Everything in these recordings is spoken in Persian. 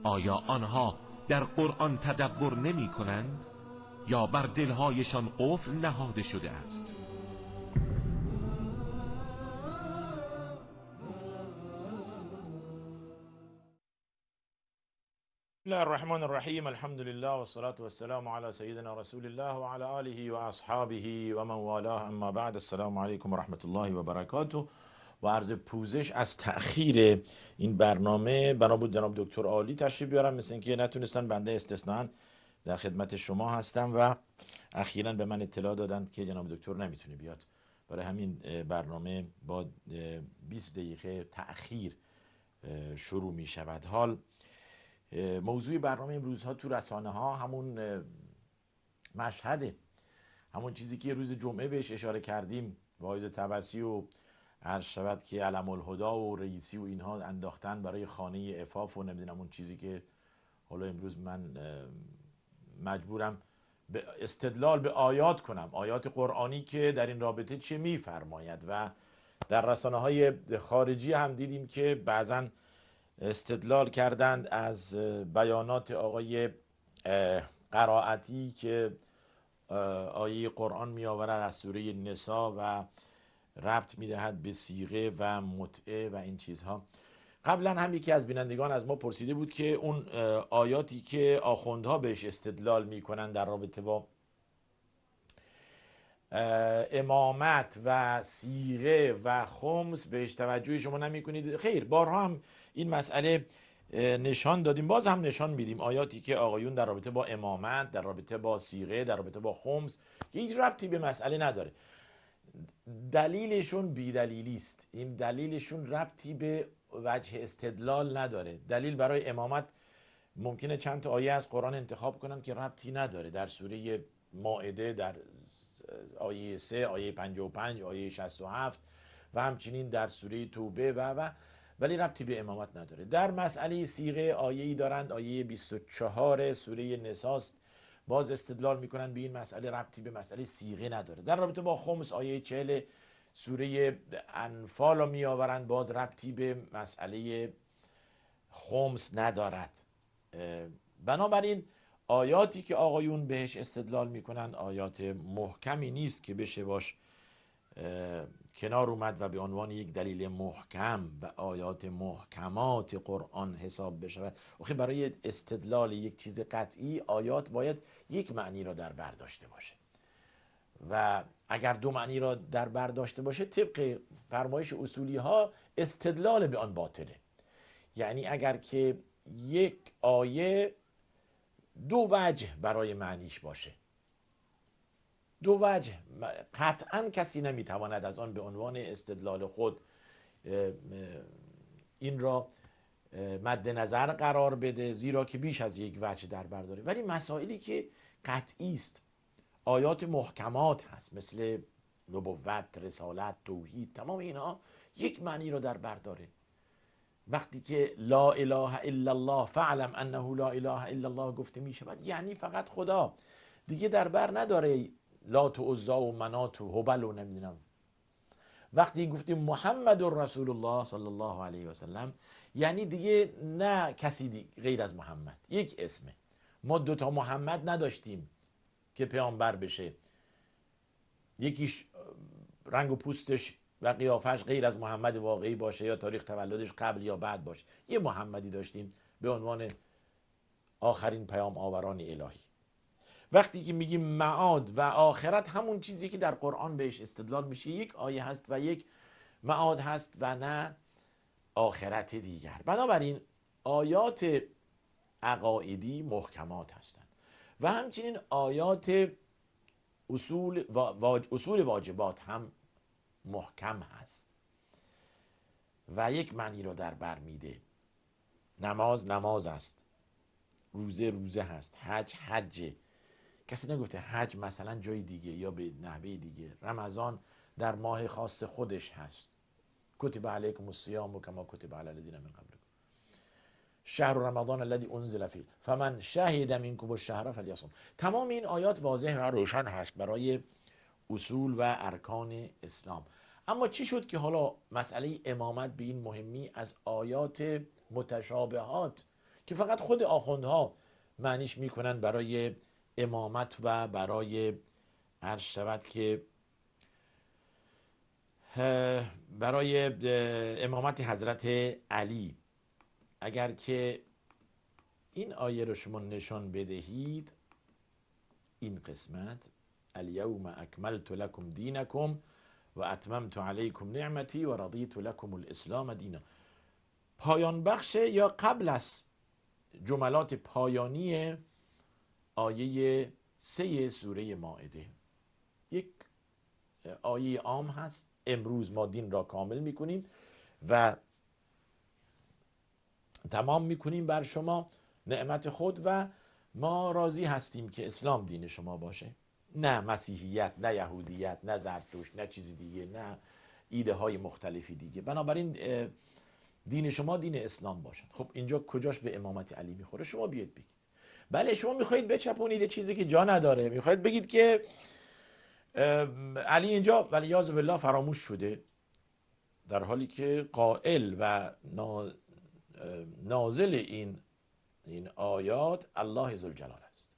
آیا آنها در قرآن تدبر نمی کنند یا بر دلهایشان قفل نهاده شده است؟ بسم الله الرحمن الرحیم. الحمد لله والصلاة والسلام على سیدنا رسول الله و علی آله و اصحابه و من والاه. اما بعد، السلام علیکم و رحمت الله و برکاته. و عرض پوزش از تأخیر این برنامه. بنا بود جناب دکتر عالی تشریف بیارم، مثل اینکه نتونستن، بنده استثناء در خدمت شما هستم و اخیراً به من اطلاع دادند که جناب دکتر نمیتونه بیاد. برای همین برنامه با 20 دقیقه تأخیر شروع می شود. حال موضوع برنامه امروز ها تو رسانه ها همون مشهده، همون چیزی که روز جمعه بهش اشاره کردیم، واعظ طبسی و عرض شود که علم الهدا و رئیسی و اینها انداختن برای خانه عفاف و نمیدونم اون چیزی که حالا امروز من مجبورم به استدلال به آیات کنم، آیات قرآنی که در این رابطه چه میفرماید. و در رسانه های خارجی هم دیدیم که بعضا استدلال کردند از بیانات آقای قرائتی که آیه قرآن می آورد از سوره نساء و ربط می دهد به صیغه و متعه و این چیزها. قبلا هم یکی از بینندگان از ما پرسیده بود که اون آیاتی که آخوندها بهش استدلال می کنند در رابطه با امامت و صیغه و خمس بهش توجه شما نمی کنید. خیر، بارها هم این مسئله نشان دادیم، باز هم نشان میدیم. آیاتی که آقایون در رابطه با امامت، در رابطه با صیغه، در رابطه با خمس که هیچ ربطی به مسئله نداره، دلیلشون بی‌دلیلی است. این دلیلشون ربطی به وجه استدلال نداره. دلیل برای امامت ممکنه چند تا آیه از قرآن انتخاب کنن که ربطی نداره، در سوره مائده در آیه 3، آیه 55، آیه 67 و همچنین در سوره توبه و ولی ربطی به امامت نداره. در مسئله صیغه آیه‌ای دارند، آیه 24 سوره نساء، باز استدلال میکنن به این مسئله ربطی به مسئله صیغه نداره. در رابطه با خمس آیه 40 سوره انفال رو میآورند، باز ربطی به مسئله خمس ندارد. بنابراین آیاتی که آقایون بهش استدلال میکنن آیات محکمی نیست که بشه باش کنار اومد و به عنوان یک دلیل محکم و آیات محکمات قرآن حساب بشود. آخه برای استدلال یک چیز قطعی آیات باید یک معنی را در بر داشته باشه و اگر دو معنی را در بر داشته باشه طبق فرمایش اصولی ها استدلال به آن باطله. یعنی اگر که یک آیه دو وجه برای معنیش باشه، دو وجه، قطعا کسی نمیتواند از آن به عنوان استدلال خود این را مد نظر قرار بده، زیرا که بیش از یک وجه در بر داره. ولی مسائلی که قطعی است، آیات محکمات هست مثل نبوت، رسالت، توحید، تمام اینها یک معنی را در بر داره. وقتی که لا اله الا الله فاعلم انه لا اله الا الله گفته می شود یعنی فقط خدا، دیگه در بر نداره لات و عزی و منات و هبل و نمیدونم. وقتی گفتیم محمد رسول الله صلی الله علیه و سلم یعنی دیگه نه کسی غیر از محمد، یک اسمه. ما دوتا محمد نداشتیم که پیامبر بشه، یکیش رنگ و پوستش و قیافش غیر از محمد واقعی باشه یا تاریخ تولدش قبل یا بعد باشه. یه محمدی داشتیم به عنوان آخرین پیام آوران الهی. وقتی که میگیم معاد و آخرت، همون چیزی که در قرآن بهش استدلال میشه یک آیه هست و یک معاد هست و نه آخرت دیگر. بنابراین آیات عقائدی محکمات هستند و همچنین آیات اصول واجبات هم محکم هست و یک معنی رو در بر میده. نماز نماز است، روزه روزه هست، حج حجه. کسی نگفته حج مثلا جای دیگه یا به نحوه دیگه. رمضان در ماه خاص خودش هست، کتب علیکم الصیام کما کتب علی الذین من قبلکم شهر رمضان الذی انزل فیه فمن شهد منکم الشهر فلیصم. تمام این آیات واضح و روشن هست برای اصول و ارکان اسلام. اما چی شد که حالا مسئله امامت به این مهمی از آیات متشابهات که فقط خود آخوندها معنیش میکنن برای امامت و برای عرض شود که برای امامت حضرت علی. اگر که این آیه رو شما نشان بدهید، این قسمت الیوم اکملت لکم دینکم و اتممت علیکم نعمتی و رضیت لکم الاسلام دینا، پایان بخش یا قبل از جملات پایانی آیه 3 سوره مائده. یک آیه عام هست، امروز ما دین را کامل میکنیم و تمام میکنیم بر شما نعمت خود و ما راضی هستیم که اسلام دین شما باشه، نه مسیحیت، نه یهودیت، نه زرتشت، نه چیزی دیگه، نه ایده های مختلفی دیگه. بنابراین دین شما دین اسلام باشد. خب اینجا کجاش به امامت علی میخوره؟ شما بیاید بگید. بله شما میخواید بچپونید چیزی که جا نداره، میخواید بگید که علی اینجا ولی یاذ بالله فراموش شده، در حالی که قائل و نازل این آیات الله ذوالجلال است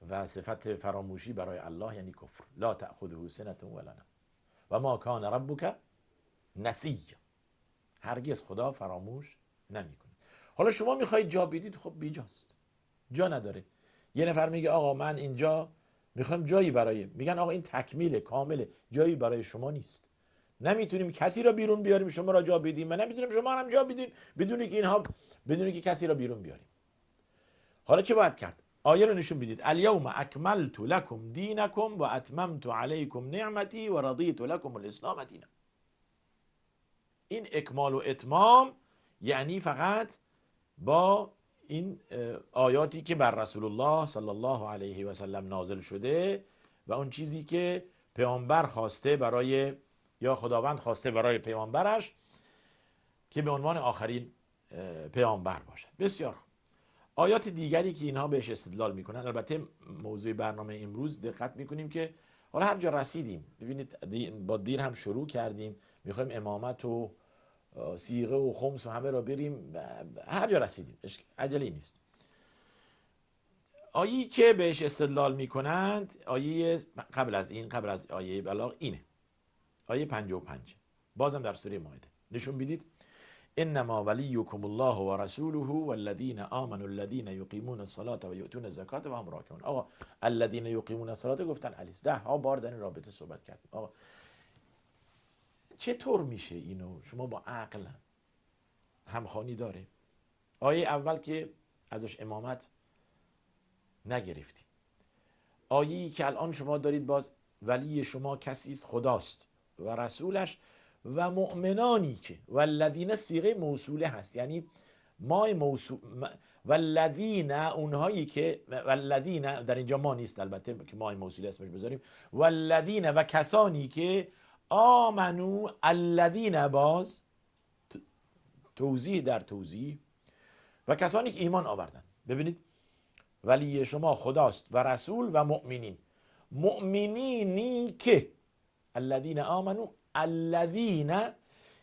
و صفت فراموشی برای الله یعنی کفر. لا تأخذه سنة ولا نوم و ما کان ربک نسیا، هرگز خدا فراموش نمیکنه. حالا شما میخواید جا بدید، خب بیجاست، جا نداره. یه نفر میگه آقا من اینجا میخوام جایی برای، میگن آقا این تکمیله، کامله، جایی برای شما نیست، نمیتونیم کسی را بیرون بیاریم شما را جا بدیم و نمیتونیم شما هم جا بدیم بدونی که کسی را بیرون بیاریم. حالا چه باید کرد؟ آیه رو نشون بدید. الیوم اکملت لکم دینکم و اتممت علیکم نعمتی و رضیت لکم الاسلام دینا. این اکمال و اتمام یعنی فقط با این آیاتی که بر رسول الله صلی الله علیه و سلم نازل شده و اون چیزی که پیامبر خواسته برای، یا خداوند خواسته برای پیامبرش که به عنوان آخرین پیامبر باشد. بسیار خوب. آیات دیگری که اینها بهش استدلال میکنن، البته موضوع برنامه امروز دقت میکنیم که حالا هر جا رسیدیم، ببینید با دین هم شروع کردیم، میخوایم امامت و صیغه و خمس و همه را بریم، هر جا رسیدیم، عجله نیست. آیه‌ای که بهش استدلال میکنند، آیه قبل از آیه بلاغ اینه، آیه 55 بازم در سوره مائده. نشون بدید انما ولیکم الله و رسوله والذین آمنوا الذین یقیمون الصلاة و یؤتون الزکاة و هم راکعون. آقا الذین یقیمون الصلاة گفتن علی، 10 بار در این رابطه صحبت کردیم. آقا چطور میشه اینو شما با عقل همخوانی داره؟ آیه اول که ازش امامت نگرفتیم، آیه‌ای که الان شما دارید باز ولی شما کسی است خداست و رسولش و مؤمنانی که، والذین صیغه موصوله هست، یعنی ما موصول، والذین اونهایی که، والذین در اینجا ما نیست البته که ما موصوله اسمش بذاریم، والذین و کسانی که آمنو، الذین باز توضیح در توضیح، و کسانی که ایمان آوردن. ببینید ولی شما خداست و رسول و مؤمنین، مؤمنینی که الذین آمنو، الذین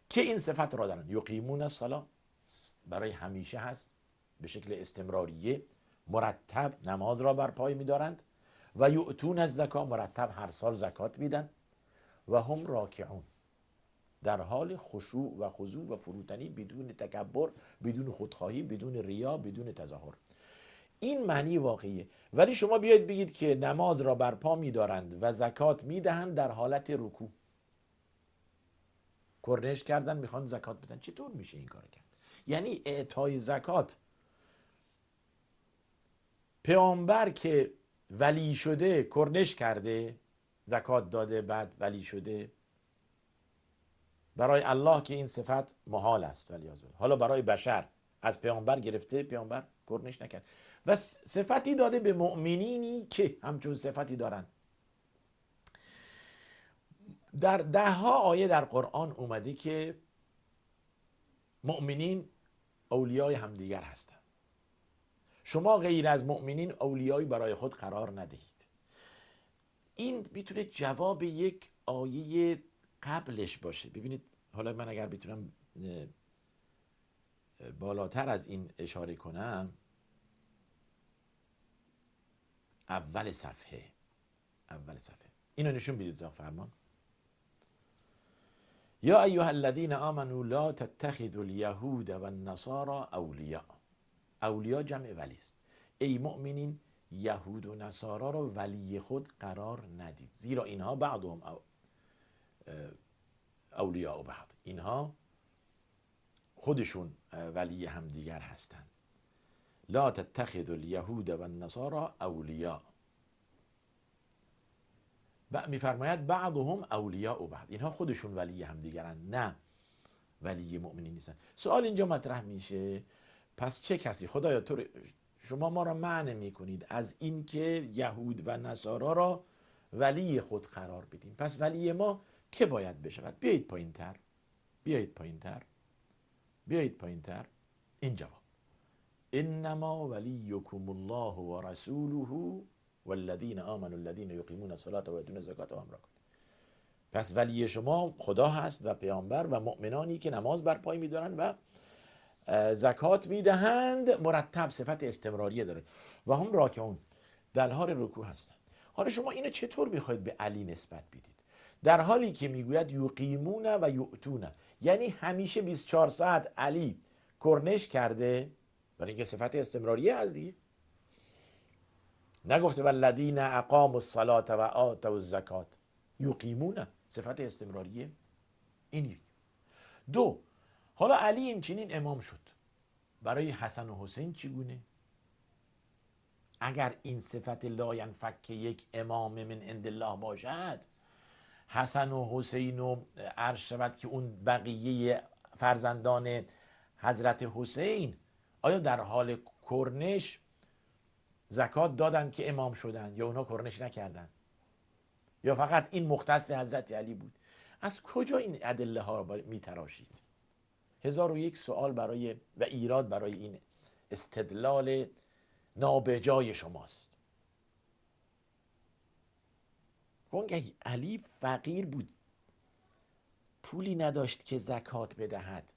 که این صفت را دارن، یقیمون الصلاة برای همیشه هست، به شکل استمراریه مرتب نماز را بر پای می‌دارند، و یؤتون الزکاة مرتب هر سال زکات میدن، و هم راکعون در حال خشوع و خضوع و فروتنی، بدون تکبر، بدون خودخواهی، بدون ریا، بدون تظاهر. این معنی واقعیه. ولی شما بیاید بگید که نماز را برپا می‌دارند و زکات میدهند در حالت رکوع، کرنش کردن میخوان زکات بدن، چطور میشه این کار کرد؟ یعنی اعطای زکات، پیامبر که ولی شده کرنش کرده، زکات داده بعد ولی شده، برای الله که این صفت محال است، ولی حالا برای بشر از پیامبر گرفته، پیامبر کرنش نکرد و صفتی داده به مؤمنینی که همچون صفتی دارن. در 10 آیه در قرآن اومده که مؤمنین اولیای همدیگر هستند. شما غیر از مؤمنین اولیایی برای خود قرار ندهید. این میتونه جواب یک آیه قبلش باشه. ببینید حالا من اگر بتونم بالاتر از این اشاره کنم، اول صفحه اینو نشون بدید تا فرمان. یا ایها الذین آمنوا لا تتخذوا اليهود والنصارى اولیاء. اولیاء جمع ولی است. ای مؤمنین یهود و نصارا را ولی خود قرار ندید، زیرا اینها بعضهم اولیاء و بعض، اینها خودشون ولی همدیگر هستند. لا تتخذوا اليهود والنصارى اولیاء. میفرماید بعضهم اولیاء و بعض، اینها خودشون ولی همدیگرند، نه ولی مؤمنین نیستن. سوال اینجا مطرح میشه، پس چه کسی؟ خدایا تو شما ما را منع میکنید از این که یهود و نصارا را ولی خود قرار بدیم، پس ولی ما که باید بشود؟ بیایید پایین تر. این جواب: انما ولیکم الله و رسوله والذین آمنوا الذین یقیمون الصلاة و یؤتون الزکاة و امر کن. پس ولی شما خدا هست و پیامبر و مؤمنانی که نماز بر پای می‌دارند و زکات میدهند. مرتب صفت استمراریه داره. و هم راکعون، در حال رکوع هستند. حالا شما اینو چطور میخواید به علی نسبت بدید در حالی که میگوید یقیمون و یؤتون؟ یعنی همیشه 24 ساعت علی کرنش کرده، برای اینکه صفت استمراریه از دیگه. نگفته والذین اقاموا الصلاة و آتوا الزکات، یقیمون صفت استمراریه. این یک. دو، حالا علی این چنین امام شد، برای حسن و حسین چگونه؟ اگر این صفت لا ینفک یک امام من عند الله باشد، حسن و حسین و عرض شود که اون بقیه فرزندان حضرت حسین آیا در حال کرنش زکات دادن که امام شدن، یا اونا کرنش نکردن، یا فقط این مختص حضرت علی بود؟ از کجا این ادله ها رو میتراشید؟ 1001 سوال برای و ایراد برای این استدلال نابجای شماست. گنگه علی فقیر بود، پولی نداشت که زکات بدهد.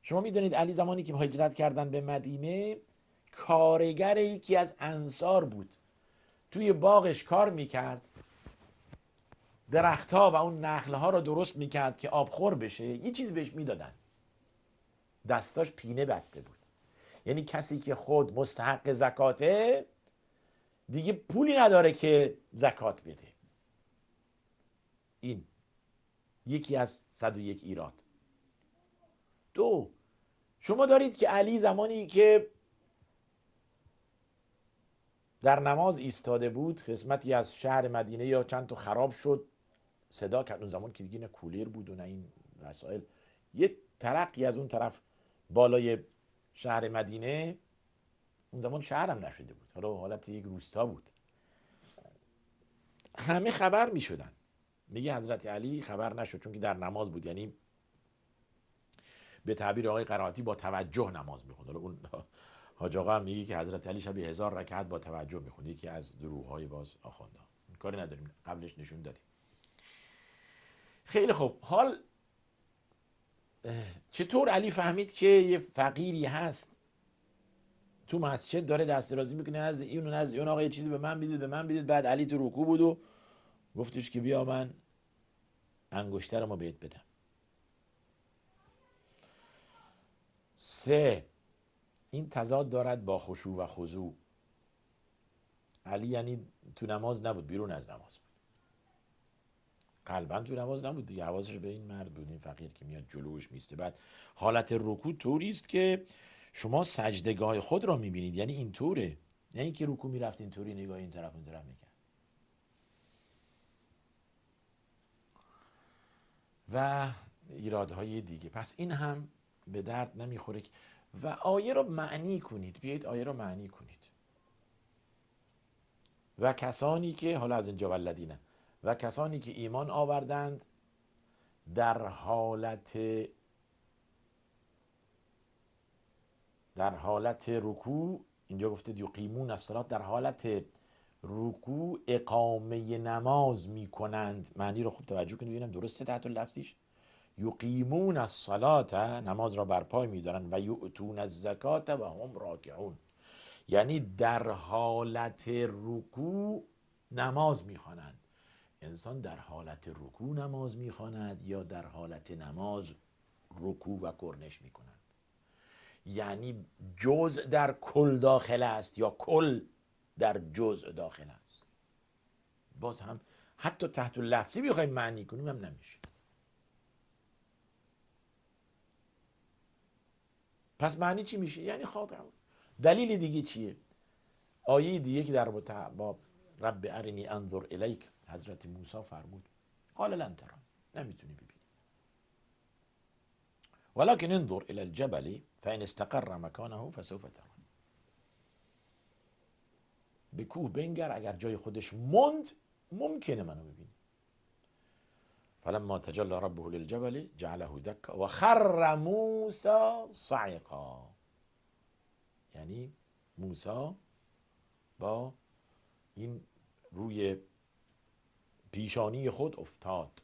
شما میدونید علی زمانی که هجرت کردن به مدینه، کارگر یکی از انصار بود، توی باغش کار میکرد، درختها و اون نخلها رو درست میکرد که آبخور بشه، یه چیز بهش میدادن، دستاش پینه بسته بود. یعنی کسی که خود مستحق زکاته دیگه پولی نداره که زکات بده. این یکی از 101 ایراد. دو، شما دارید که علی زمانی که در نماز ایستاده بود، قسمتی از شهر مدینه یا چند تا خراب شد، صدا کرد. اون زمان که دیگه نه کولر بود و نه این وسایل، یه ترقی از اون طرف بالای شهر مدینه، اون زمان شهر هم نشده بود، حالا حالت یک روستا بود، همه خبر می شدن. میگه حضرت علی خبر نشد چون که در نماز بود، یعنی به تعبیر آقای قرائتی با توجه نماز میخوند. حالا اون حاج آقا هم میگه که حضرت علی شب 1000 رکعت با توجه میخوند، یکی از دروغ‌های باز آخونده. کاری نداریم، قبلش نشون دادیم. خیلی خوب، حال چطور علی فهمید که یه فقیری هست تو مسجد داره دست درازی میکنه از این و از اون، آقا یه چیزی به من بدید. بعد علی تو رکوع بود و گفتش که بیا من انگشتر ما بهت بدم. 3، این تضاد دارد با خشوع و خضوع. علی یعنی تو نماز نبود، بیرون از نماز بود، قلبا تو نماز نبود دیگه، حواسش به این مرد بود، این فقیر که میاد جلوش میسته. بعد حالت رکوع طوری است که شما سجدگاه خود را میبینید، یعنی این طوره، نه اینکه رکوع میرفت اینطوری نگاه این طرف اون طرف میکرد. و ایرادهای دیگه. پس این هم به درد نمیخوره. و آیه رو معنی کنید، بیایید آیه رو معنی کنید. و کسانی که، حالا از اینجا ولدینه، و کسانی که ایمان آوردند در حالت رکوع، اینجا گفته یقیمون الصلاة، در حالت رکوع اقامه نماز میکنند. معنی رو خوب توجه کنید ببینم درسته تحت لفظیش یقیمون الصلاة، نماز را برپای می‌دارند، و یؤتون الزکات و هم راکعون، یعنی در حالت رکوع نماز می‌خوانند. انسان در حالت رکوع نماز می‌خواند یا در حالت نماز رکوع و کرنش می‌کند؟ یعنی جزء در کل داخل است یا کل در جزء داخل است؟ باز هم حتی تحت لفظی بخوایم معنی کنیم هم نمیشه. پس معنی چی میشه؟ یعنی خاضعون. دلیل دیگه چیه؟ آیه دیگه که در با رب ارنی انظر الیک، حضرت موسی فرمود قال لن تران، نمیتونی ببینی، ولكن انظر الى الجبل فان استقر مكانه فسوف تران. به کوه بنگر، اگر جای خودش موند ممکنه منو ببینی. فلما تجلى ربه للجبل جعله دكا وخر موسى صعقا، یعنی موسی با این روی پیشانی خود افتاد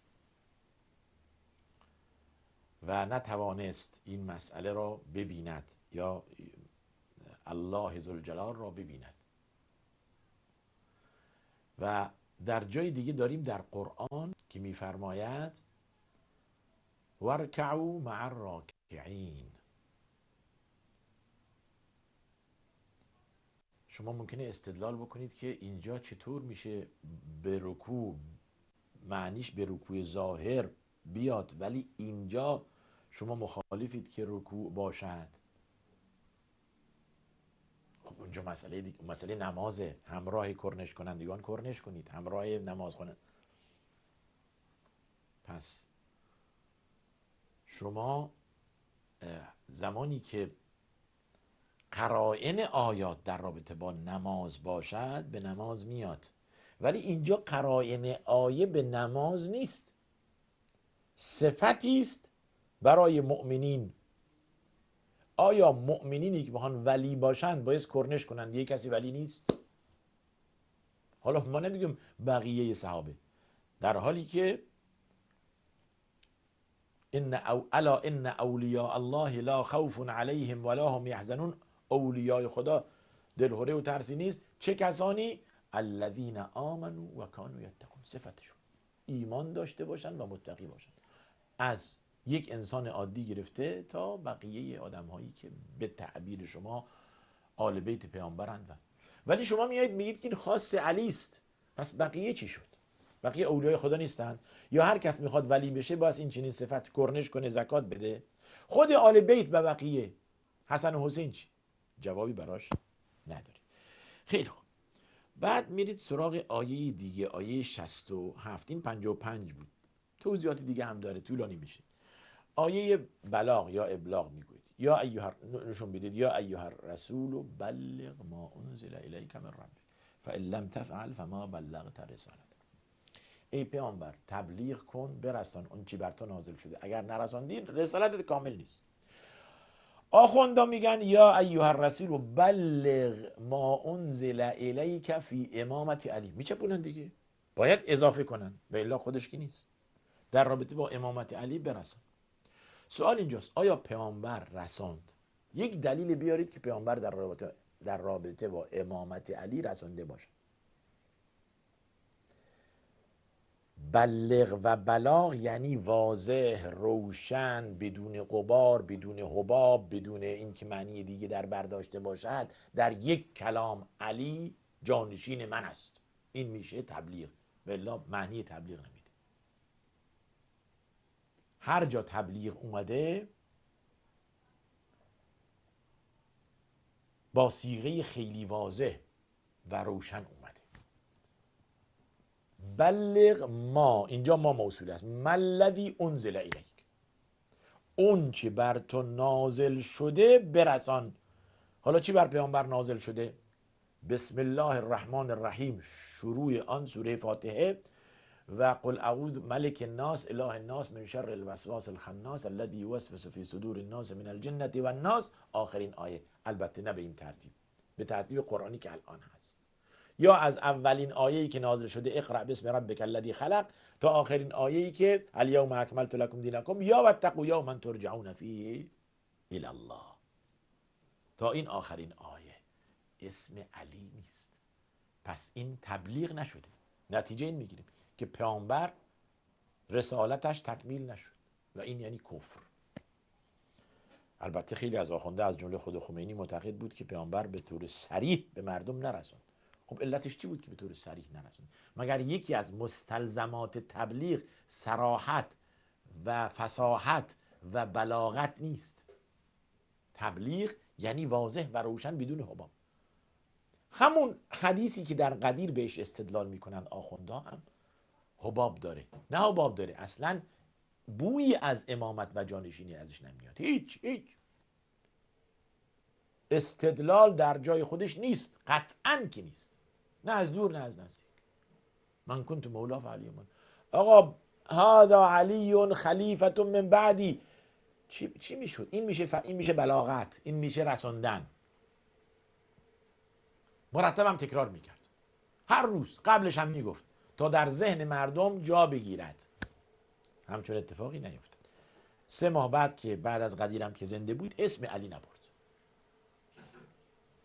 و نتوانست این مسئله را ببیند یا الله ذوالجلال را ببیند. و در جای دیگه داریم در قرآن که میفرماید وارکعوا مع الراکعین. شما ممکنه استدلال بکنید که اینجا چطور میشه به رکوع معنیش به رکوع ظاهر بیاد ولی اینجا شما مخالفید که رکوع باشد؟ خب اونجا مسئله نمازه، همراه کرنش کنندگان کرنش کنید، همراه نماز کنند. پس شما زمانی که قرائن آیات در رابطه با نماز باشد به نماز میاد، ولی اینجا قرائن آیه به نماز نیست، صفتی است برای مؤمنین. آیا مؤمنینی که بخوان ولی باشند باید کرنش کنند؟ یک کسی ولی نیست؟ حالا ما نمیگیم بقیه صحابه، در حالی که الا ان اولیاء الله لا خوف علیهم ولا هم یحزنون، اولیای خدا دلهره و ترسی نیست. چه کسانی؟ الذین آمنوا و کانوا یتقون، صفتشون ایمان داشته باشند و متقی باشند، از یک انسان عادی گرفته تا بقیه آدم هایی که به تعبیر شما آل بیت پیامبرند. ولی شما میایید میگید که این خاص علی است، پس بقیه چی شد؟ بقیه اولیای خدا نیستن؟ یا هر کس میخواد ولی بشه باید این چنین صفت کرنش کنه، زکات بده؟ خود آل بیت و بقیه حسن و حسین چی؟ جوابی براش ندارید. خیلی خوب، بعد میرید سراغ آیه دیگه، آیه 67. این 55 بود، توضیحات دیگه هم داره، طولانی میشه. آیه بلاغ یا ابلاغ میگوید یا ایها، نشون بدید یا ایها الرسول بلغ ما انزل الیک من ربک فان لم تفعل فما بلغت رسالته. ای پیامبر تبلیغ کن، برسان اون چی بر تو نازل شده، اگر نرساندی رسالتت کامل نیست. آخوندا میگن یا ایها الرسول بلغ ما انزل الیک فی امامت علی، میچپونن دیگه، باید اضافه کنن و الا خودش کی نیست. در رابطه با امامت علی برسان. سوال اینجاست آیا پیامبر رساند؟ یک دلیل بیارید که پیامبر در رابطه با امامت علی رسانده باشه. بلغ و بلاغ یعنی واضح، روشن، بدون غبار، بدون حباب، بدون این که معنی دیگه در برداشته باشد. در یک کلام علی جانشین من است، این میشه تبلیغ، والا معنی تبلیغ نمیده. هر جا تبلیغ اومده با صیغه خیلی واضح و روشن اومده. بلغ ما، اینجا ما موصول است، ملذی انزل الیک، اون چی بر تو نازل شده برسان. حالا چی بر پیامبر نازل شده؟ بسم الله الرحمن الرحیم، شروع آن سوره فاتحه، و قل اعوذ ملک الناس اله الناس من شر الوسواس الخناس الذي يوسوس في صدور الناس من الجنة والناس، آخرین آیه. البته نه به این ترتیب، به ترتیب قرآنی که الان هست. یا از اولین آیه‌ای که نازل شده اقرأ بسم ربک الذی خلق تا آخرین آیه‌ای که الیوم اکملت لکم دینکم یا واتقوا یوما ترجعون فیه الی الله. تا این آخرین آیه اسم علی نیست. پس این تبلیغ نشده. نتیجه این میگیریم که پیامبر رسالتش تکمیل نشد و این یعنی کفر. البته خیلی از آخونده از جمله خود خمینی معتقد بود که پیامبر به طور صریح به مردم نرسوند. خب علتش چی بود که به طور صریح نرسوند؟ مگر یکی از مستلزمات تبلیغ صراحت و فصاحت و بلاغت نیست؟ تبلیغ یعنی واضح و روشن بدون حباب. همون حدیثی که در قدیر بهش استدلال میکنن آخونده هم حباب داره. نه حباب داره، اصلا بویی از امامت و جانشینی ازش نمیاد. هیچ استدلال در جای خودش نیست، قطعاً که نیست، نه از دور نه از نزدیک. من کنت مولا فعلی من. آقا هذا علی خلیفة من بعدی، چی میشد؟ این میشه بلاغت، این میشه رساندن. مرتبم تکرار میکرد، هر روز قبلش هم میگفت تا در ذهن مردم جا بگیرد. همچون اتفاقی نیفتاد. 3 ماه بعد که بعد از قدیرم که زنده بود اسم علی نبرد.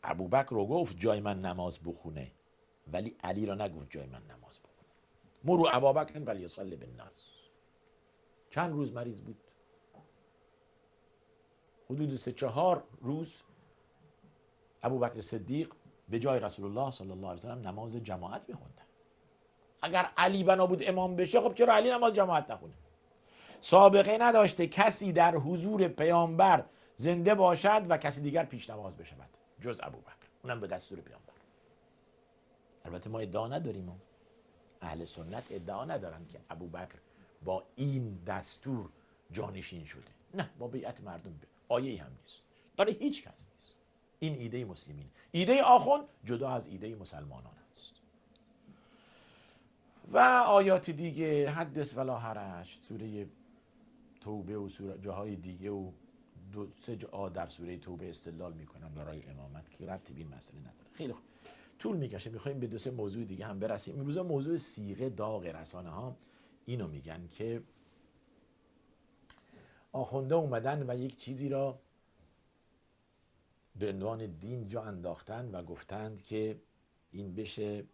ابوبکر رو گفت جای من نماز بخونه، ولی علی را نگفت جای من نماز بخونه. مرو ابابکر فلیصلی بالناس. چند روز مریض بود؟ حدود 3-4 روز ابوبکر صدیق به جای رسول الله صلی الله علیه و سلم نماز جماعت میخوندن. اگر علی بنا بود امام بشه، خب چرا علی نماز جماعت نخونه؟ سابقه نداشته کسی در حضور پیامبر زنده باشد و کسی دیگر پیش نماز بشود جز ابوبکر، اونم به دستور پیامبر. البته ما ادعا نداریم، اهل سنت ادعا ندارن که ابوبکر با این دستور جانشین شده. نه، با بیعت مردم آیه‌ای هم نیست، برای هیچ کس نیست. این ایده مسلمین، ایده آخوند جدا از ایده مسلمانان است. و آیات دیگه حدث ولا حرج، سوره توبه و سوره جاهای دیگه و 2-3 جا در سوره توبه استدلال میکنن برای امامت که ربطی به این مسئله نداره. خیلی خوب، طول میکشه، میخوایم به 2-3 موضوع دیگه هم برسیم. امروز موضوع صیغه داغ رسانه ها اینو میگن که آخونده اومدن و یک چیزی را به عنوان دین جا انداختن و گفتند که این بشه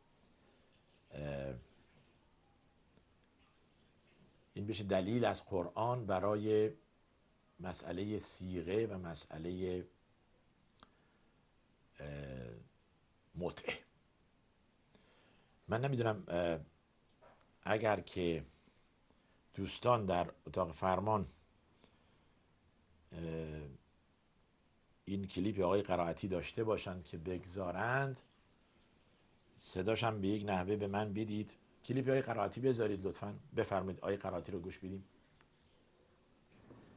دلیل از قرآن برای مسئله صیغه و مسئله متعه. من نمیدونم اگر که دوستان در اتاق فرمان این کلیپ آقای قرائتی داشته باشند که بگذارند، صداشم به یک نحوه به من بدید. کلیپ آقای قرائتی بذارید لطفاً. بفرمایید آقای قرائتی رو گوش بدیم.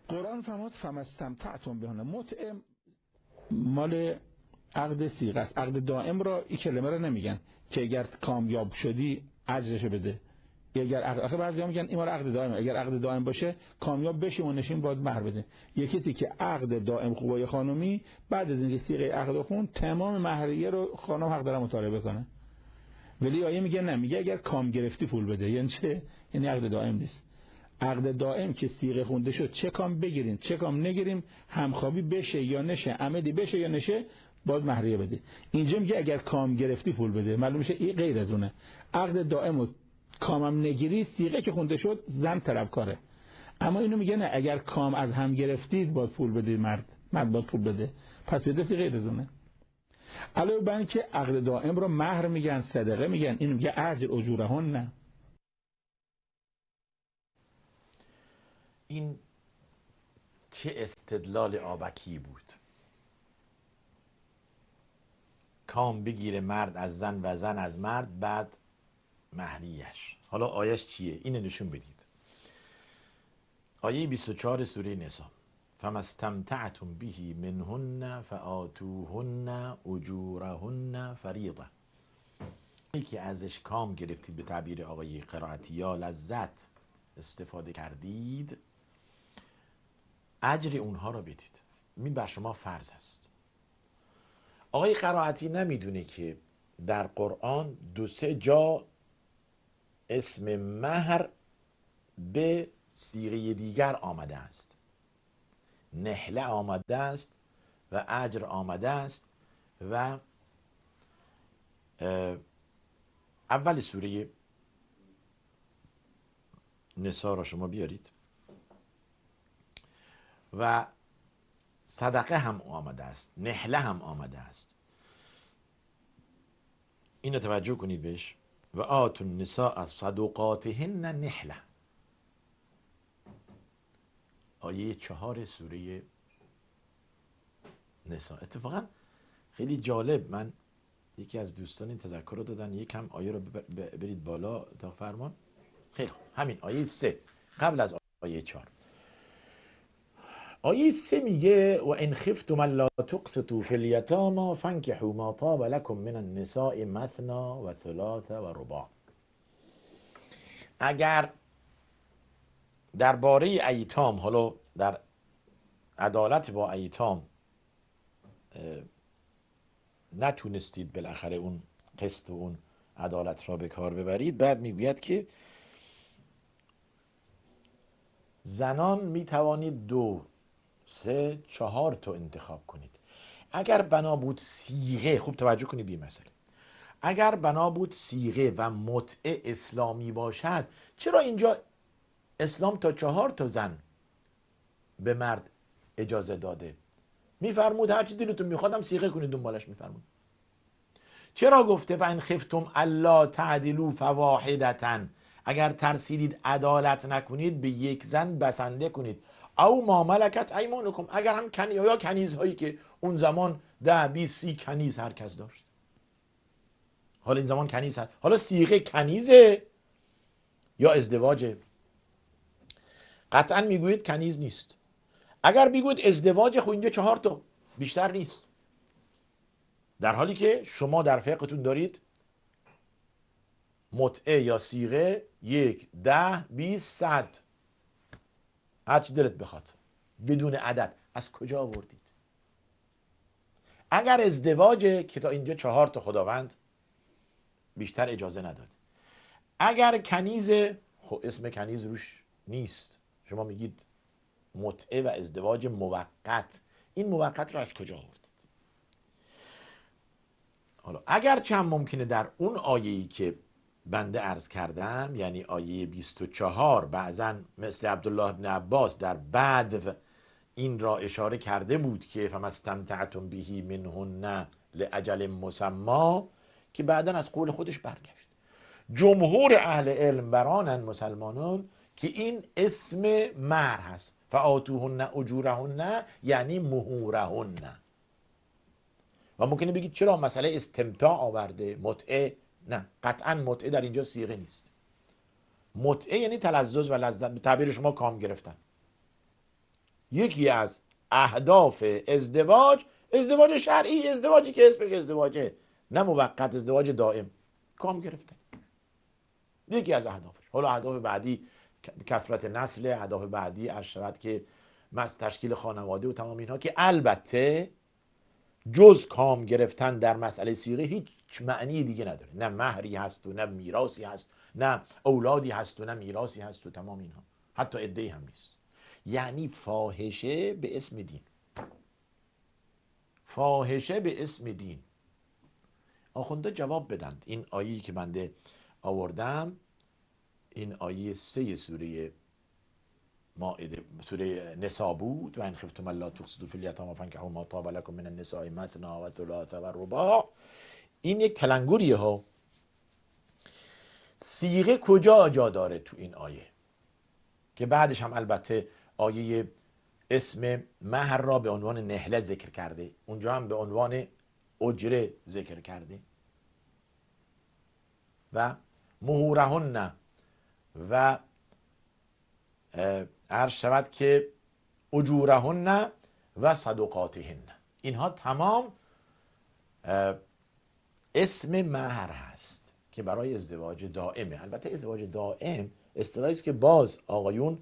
قرآن فرمود فمستمتعتم بهن. متعه مال عقد صیغه است. عقد دائم را این کلمه رو نمیگن که اگر کامیاب شدی اجرشو بده. اگر آخه بعضیا میگن این مال عقد دائمه، اگر عقد دائم باشه کامیاب بشی و نشین باید مهر بده. یکی که عقد دائم خوبای خانومی بعد از اینکه صیغه عقد خون تمام مهریه رو خانم حق داره مطالبه کنه. ولی آیه میگه نه، میگه اگر کام گرفتی پول بده. یعنی چه؟ یعنی عقد دائم نیست. عقد دائم که صیغه خونده شد، چه کام بگیریم چه کام نگیریم، همخوابی بشه یا نشه، عمدی بشه یا نشه، باید مهریه بده. اینجا میگه اگر کام گرفتی پول بده. معلوم میشه این غیر از اونه. عقد دائم و کامم نگیری، صیغه که خونده شد زن طلبکاره. اما اینو میگه نه، اگر کام از هم گرفتید باید پول بده. مرد باید پول بده. پس بده غیر از اونه. علاوه بر اینکه عقد دائم رو مهر میگن، صدقه میگن، این میگه اجر اجورهن. نه، این چه استدلال آبکی بود؟ کام بگیره مرد از زن و زن از مرد، بعد مهریش. حالا آیش چیه؟ اینو نشون بدید. آیه 24 سوره نساء: فما استمتعتم به منهن فآتوهن اجورهن فریضه. این که ازش کام گرفتید، به تعبیر آقای قرائتی، یا لذت استفاده کردید، اجر اونها رو بدید. این بر شما فرض است. آقای قرائتی نمیدونه که در قرآن 2-3 جا اسم مهر به صیغه دیگر آمده است. نحله آمده است و اجر آمده است و اول سوره نساء را شما بیارید و صدقه هم آمده است، نحله هم آمده است. اینو توجه کنید بهش. و آتوا النساء صدقاتهن نحله، آیه 4 سوره نساء. اتفاقا خیلی جالب، من یکی از دوستان این تذکر رو دادن، یکم آیه رو برید بالا تا فرمان. خیلی خوب، همین آیه 3 قبل از آیه 4. آیه 3 میگه و ان خفتم الا تقسطوا فی الیتامی فانکحوا ما طاب لكم من النساء مثنی و ثلاث و رباع. اگر درباره ایتام، حالا در عدالت با ایتام نتونستید بالاخره اون قسط و اون عدالت را به کار ببرید، بعد میگوید که زنان میتوانید 2 3 4 تا انتخاب کنید. اگر بنا بود صیغه، خوب توجه کنید به این مسئله، اگر بنا بود صیغه و متعه اسلامی باشد، چرا اینجا اسلام تا 4 تا زن به مرد اجازه داده؟ میفرمود هرچی دلتون میخوادم صیغه کنید دنبالش. میفرمود چرا گفته و ان خفتم الا تعدلوا فواحدة، اگر ترسیدید عدالت نکنید به یک زن بسنده کنید. او ما ملکت ایمانکم، اگر هم یا کنیزهایی که اون زمان 10 20 30 کنیز هر کس داشت. حالا این زمان کنیز هست، حالا صیغه کنیزه یا ازدواجه؟ قطعا میگوید کنیز نیست. اگر میگوید ازدواج، خب اینجا 4 تا بیشتر نیست، در حالی که شما در فقهتون دارید متعه یا صیغه 1 10 20 100 هرچی دلت بخواد بدون عدد. از کجا آوردید؟ اگر ازدواج که تا اینجا 4 تا خداوند بیشتر اجازه نداد. اگر کنیز، خب اسم کنیز روش نیست، شما میگید متعه و ازدواج موقت. این موقت رو از کجا آوردید؟ حالا اگر چه هم ممکنه در اون آیه‌ای که بنده عرض کردم، یعنی آیه 24، بعضا مثل عبدالله بن عباس در بعد این را اشاره کرده بود که فما استمتعتم به منهن لاجل مسمی، که بعدا از قول خودش برگشت. جمهور اهل علم برانن مسلمانان که این اسم مهر هست. فآتوهن اجورهن یعنی مهورهن. و ممکنه بگید چرا مسئله استمتاع آورده، متعه؟ نه، قطعا متعه در اینجا صیغه نیست. متعه یعنی تلذذ و لذت، به تعبیر شما کام گرفتن. یکی از اهداف ازدواج، ازدواج شرعی، ازدواجی که اسمش ازدواجه، نه موقت، ازدواج دائم، کام گرفتن. یکی از اهدافش. حالا اهداف بعدی کثرت نسل، اهداف بعدی عرض شود که تشکیل خانواده و تمام اینها، که البته جز کام گرفتن در مسئله صیغه هیچ معنی دیگه نداره. نه مهری هست و نه میراثی هست، نه اولادی هست و نه میراثی هست و تمام اینها، حتی عده‌ای هم نیست. یعنی فاحشه به اسم دین، فاحشه به اسم دین. آخونده جواب بدند. این آیه‌ای که بنده آوردم، این آیه 3 سوره مائده، سوره نساء بود. و ان خفتم الا تقسطوا فی الیتامی فانکحوا ما طاب لكم من النساء مثنی و ثلاث و رباع. این یک تلنگریه ها. صیغه کجا جا داره تو این آیه؟ که بعدش هم البته آیه اسم مهر را به عنوان نحله ذکر کرده، اونجا هم به عنوان اجره ذکر کرده. و مهورهن و عرض شود که اجورهن و صدقاتهن، اینها تمام اسم مهر هست که برای ازدواج دائمه. البته ازدواج دائم اصطلاحی است که باز آقایون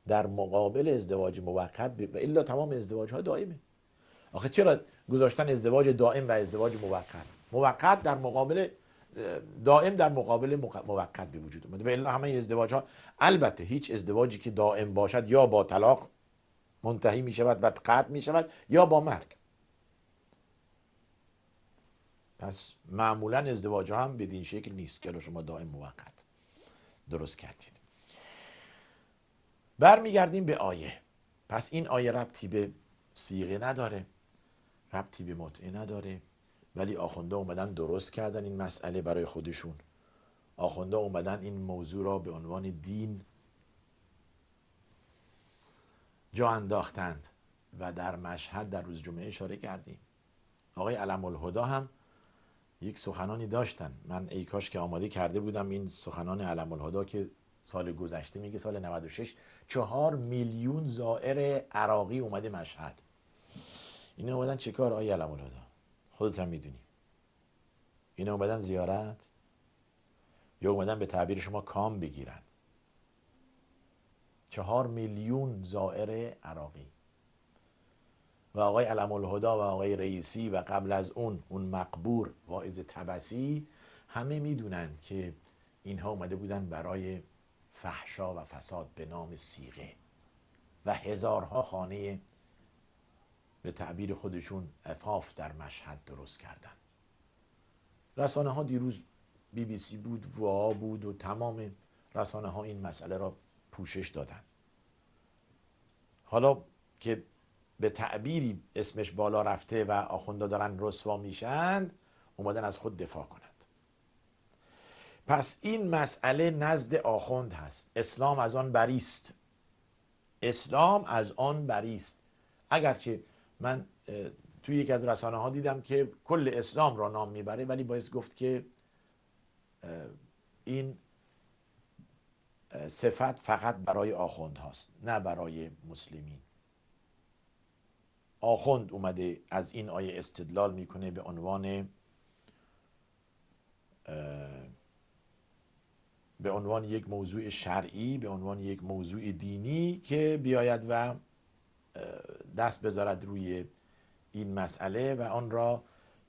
در مقابل ازدواج موقت و الا تمام ازدواج ها دائمه. آخه چرا گذاشتن ازدواج دائم و ازدواج موقت؟ موقت در مقابل دائم در مقابل موقت به وجود اومده. و الا همه ازدواج ها، البته هیچ ازدواجی که دائم باشد یا با طلاق منتهی می شود و قطع می شود یا با مرگ. پس معمولا ازدواج ها هم بدین شکل نیست که شما دائم موقت درست کردید. برمیگردیم به آیه. پس این آیه ربطی به صیغه نداره، ربطی به متعه نداره، ولی آخونده اومدن درست کردن این مسئله برای خودشون. آخونده اومدن این موضوع را به عنوان دین جا انداختند و در مشهد در روز جمعه اشاره کردیم. آقای علم الهدا هم یک سخنانی داشتن. من ای کاش که آماده کرده بودم این سخنان علم الهدا که سال گذشته، میگه سال 96 4 میلیون زائر عراقی اومده مشهد. اینا اومدن چه کار آقای علم الهدا؟ خودت هم میدونی. اینا اومدن زیارت یا اومدن به تعبیر شما کام بگیرن؟ 4 میلیون زائر عراقی و آقای علم الهدا و آقای رئیسی و قبل از اون مقبور واعظ طبسی همه میدونن که اینها اومده بودن برای فحشا و فساد به نام صیغه و هزارها خانه به تعبیر خودشون عفاف در مشهد درست کردن. رسانه ها دیروز BBC بود، وا بود و تمام رسانه ها این مسئله را پوشش دادن. حالا که به تعبیری اسمش بالا رفته و آخوندا دارن رسوا میشن، اومدن از خود دفاع کنند. پس این مسئله نزد آخوند هست. اسلام از آن بریست. اسلام از آن بریست. اگرچه من توی یک از رسانه ها دیدم که کل اسلام را نام میبره، ولی باید گفت که این صفت فقط برای آخوند هاست، نه برای مسلمین. آخوند اومده از این آیه استدلال میکنه به عنوان یک موضوع شرعی، به عنوان یک موضوع دینی که بیاید و دست بذارد روی این مسئله و آن را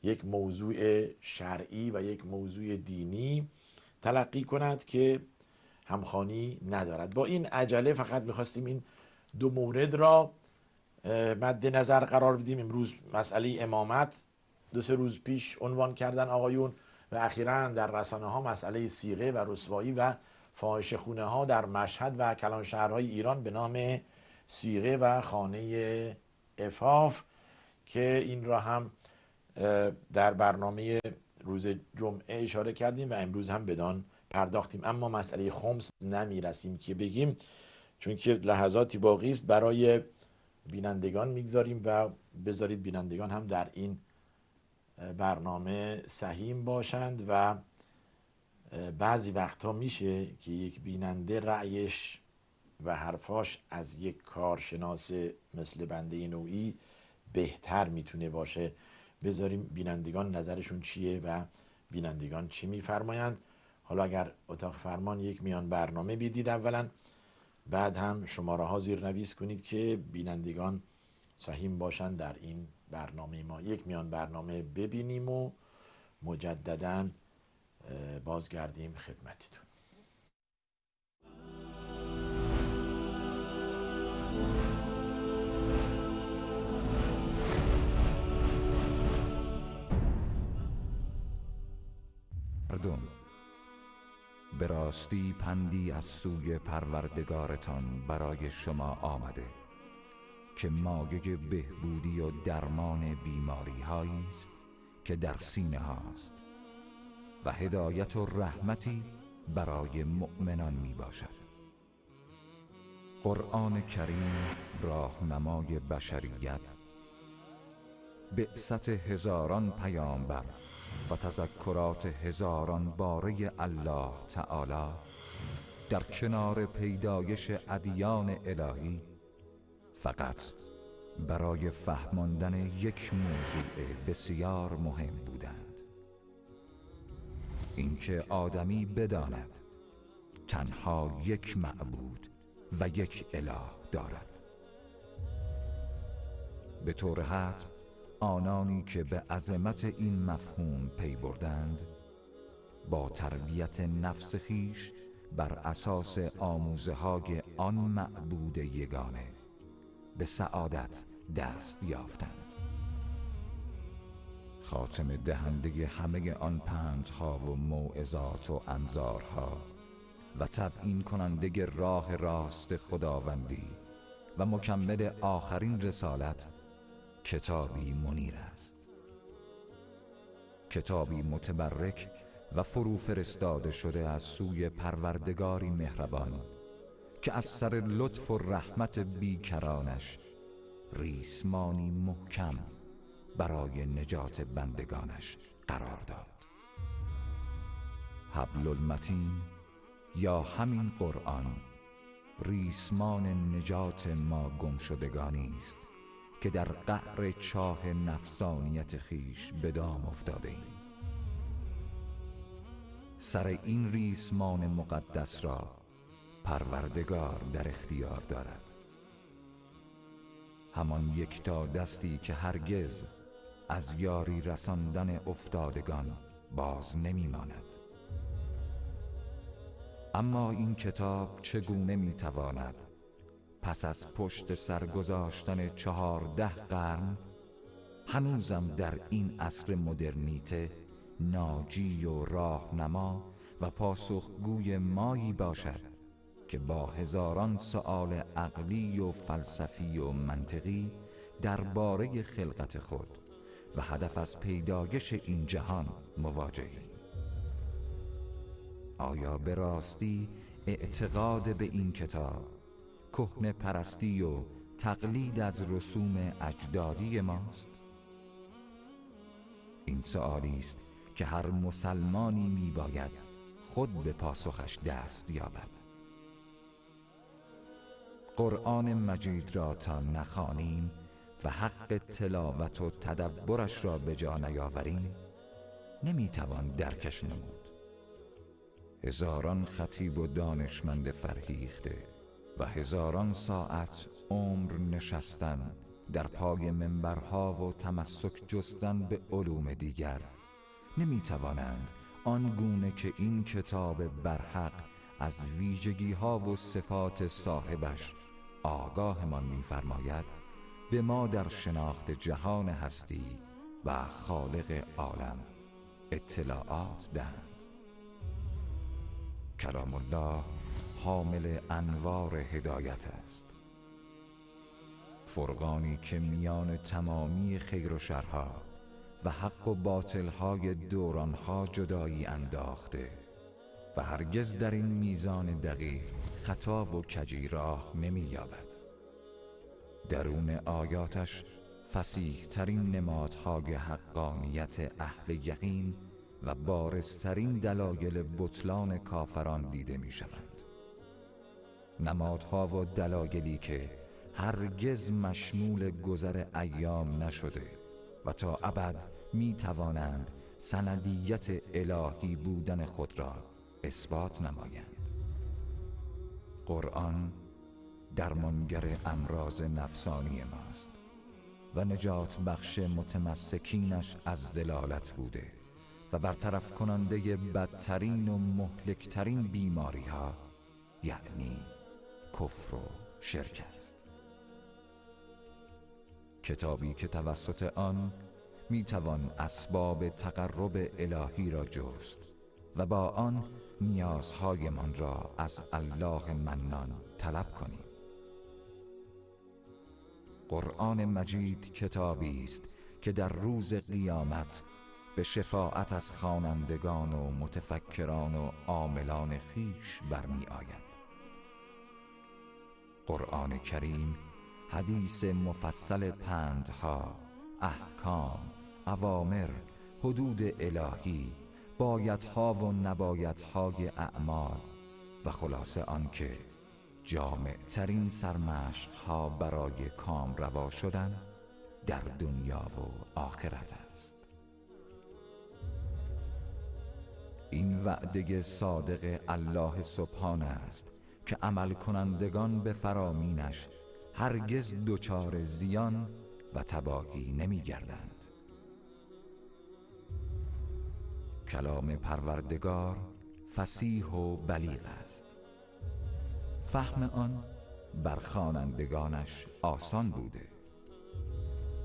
یک موضوع شرعی و یک موضوع دینی تلقی کند که همخوانی ندارد. با این عجله فقط میخواستیم این دو مورد را مد نظر قرار بدیم. امروز مسئله امامت 2-3 روز پیش عنوان کردن آقایون و اخیراً در رسانه ها مسئله صیغه و رسوایی و فاحشه خونه ها در مشهد و کلان شهرهای ایران به نام صیغه و خانه عفاف که این را هم در برنامه روز جمعه اشاره کردیم و امروز هم بدان پرداختیم. اما مسئله خمس نمیرسیم که بگیم، چون که لحظاتی باقی است برای بینندگان میگذاریم و بذارید بینندگان هم در این برنامه سهیم باشند و بعضی وقتها میشه که یک بیننده رأیش و حرفاش از یک کارشناس مثل بنده نوعی بهتر میتونه باشه. بذاریم بینندگان نظرشون چیه و بینندگان چی میفرمایند. حالا اگر اتاق فرمان یک میان برنامه بدید اولا، بعد هم شماره ها زیرنویس کنید که بینندگان سهیم باشن در این برنامه. ما یک میان برنامه ببینیم و مجددا بازگردیم خدمتتون. مردم، به راستی پندی از سوی پروردگارتان برای شما آمده که مایه بهبودی و درمان بیماری هایی است که در سینه هاست و هدایت و رحمتی برای مؤمنان می باشد. قرآن کریم راهنمای بشریت، بعثت هزاران پیامبر و تذکرات هزاران باره الله تعالی در کنار پیدایش ادیان الهی فقط برای فهماندن یک موضوع بسیار مهم بودند: اینکه آدمی بداند تنها یک معبود و یک اله دارد. به طور حتم آنانی که به عظمت این مفهوم پی بردند با تربیت نفس خیش بر اساس آموزه های آن معبود یگانه به سعادت دست یافتند. خاتمه دهنده همه آن پندها و موعظات و انذارها و تبیین کننده راه راست خداوندی و مکمل آخرین رسالت کتابی منیر است، کتابی متبرک و فرو فرستاده شده از سوی پروردگاری مهربان که از سر لطف و رحمت بیکرانش ریسمانی محکم برای نجات بندگانش قرار داد. حبل المتین یا همین قرآن ریسمان نجات ما گمشدگانی است که در قعر چاه نفسانیت خیش به دام افتاده ایم. سر این ریسمان مقدس را پروردگار در اختیار دارد، همان یکتا دستی که هرگز از یاری رساندن افتادگان باز نمی ماند. اما این کتاب چگونه می تواند پس از پشت سر گذاشتن 14 قرن هنوزم در این عصر مدرنیته ناجی و راهنما و پاسخگوی مایی باشد که با هزاران سؤال عقلی و فلسفی و منطقی درباره خلقت خود و هدف از پیدایش این جهان مواجهیم؟ آیا به راستی اعتقاد به این کتاب کهنه پرستی و تقلید از رسوم اجدادی ماست؟ این سؤالی است که هر مسلمانی میباید خود به پاسخش دست یابد. قرآن مجید را تا نخوانیم و حق تلاوت و تدبرش را به جا نیاوریم نمیتوان درکش نمود. هزاران خطیب و دانشمند فرهیخته و هزاران ساعت عمر نشستن در پای منبرها و تمسک جستن به علوم دیگر نمیتوانند آنگونه که این کتاب برحق از ویژگی‌ها و صفات صاحبش آگاهمان می‌فرماید به ما در شناخت جهان هستی و خالق عالم اطلاعات دهند. کلام الله حامل انوار هدایت است، فرقانی که میان تمامی خیر و شرها و حق و باطلهای دورانها جدایی انداخته و هرگز در این میزان دقیق خطا و کجی راه نمی‌یابد. درون آیاتش فصیح ترین نمادهای حقانیت اهل یقین و بارزترین دلایل بطلان کافران دیده می شوند. نمادها و دلایلی که هرگز مشمول گذر ایام نشده و تا ابد می توانند سندیت الهی بودن خود را اثبات نمایند. قرآن درمانگر امراض نفسانی ماست و نجات بخش متمسکینش از ضلالت بوده و برطرف کننده بدترین و مهلکترین بیماری ها یعنی کفر و شرک است. کتابی که توسط آن میتوان اسباب تقرب الهی را جست و با آن نیازهایمان را از الله منان طلب کنیم. قرآن مجید کتابی است که در روز قیامت به شفاعت از خوانندگان و متفکران و عاملان خویش برمی آید. قرآن کریم حدیث مفصل پندها، احکام، اوامر، حدود الهی، بایدها و نبایدهای اعمال و خلاصه آن که جامع ترین سرمشقها برای کام روا شدن در دنیا و آخرت است. این وعده صادق الله سبحانه است که عمل کنندگان به فرامینش هرگز دچار زیان و تباهی نمی گردند. کلام پروردگار فصیح و بلیغ است. فهم آن بر خوانندگانش آسان بوده،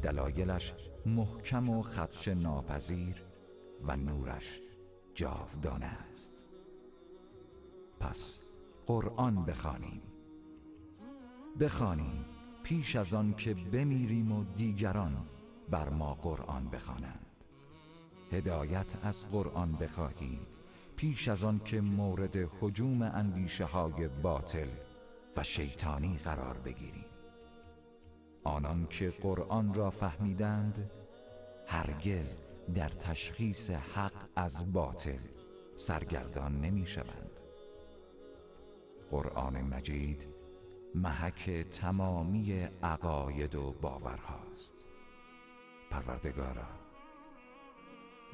دلایلش محکم و خدش ناپذیر و نورش جاودانه است. پس قرآن بخوانیم پیش از آن که بمیریم و دیگران بر ما قرآن بخوانند. هدایت از قرآن بخواهیم پیش از آن که مورد هجوم اندیشه های باطل و شیطانی قرار بگیریم. آنان که قرآن را فهمیدند هرگز در تشخیص حق از باطل سرگردان نمی شوند. قرآن مجید محک تمامی عقاید و باورهاست. پروردگارا،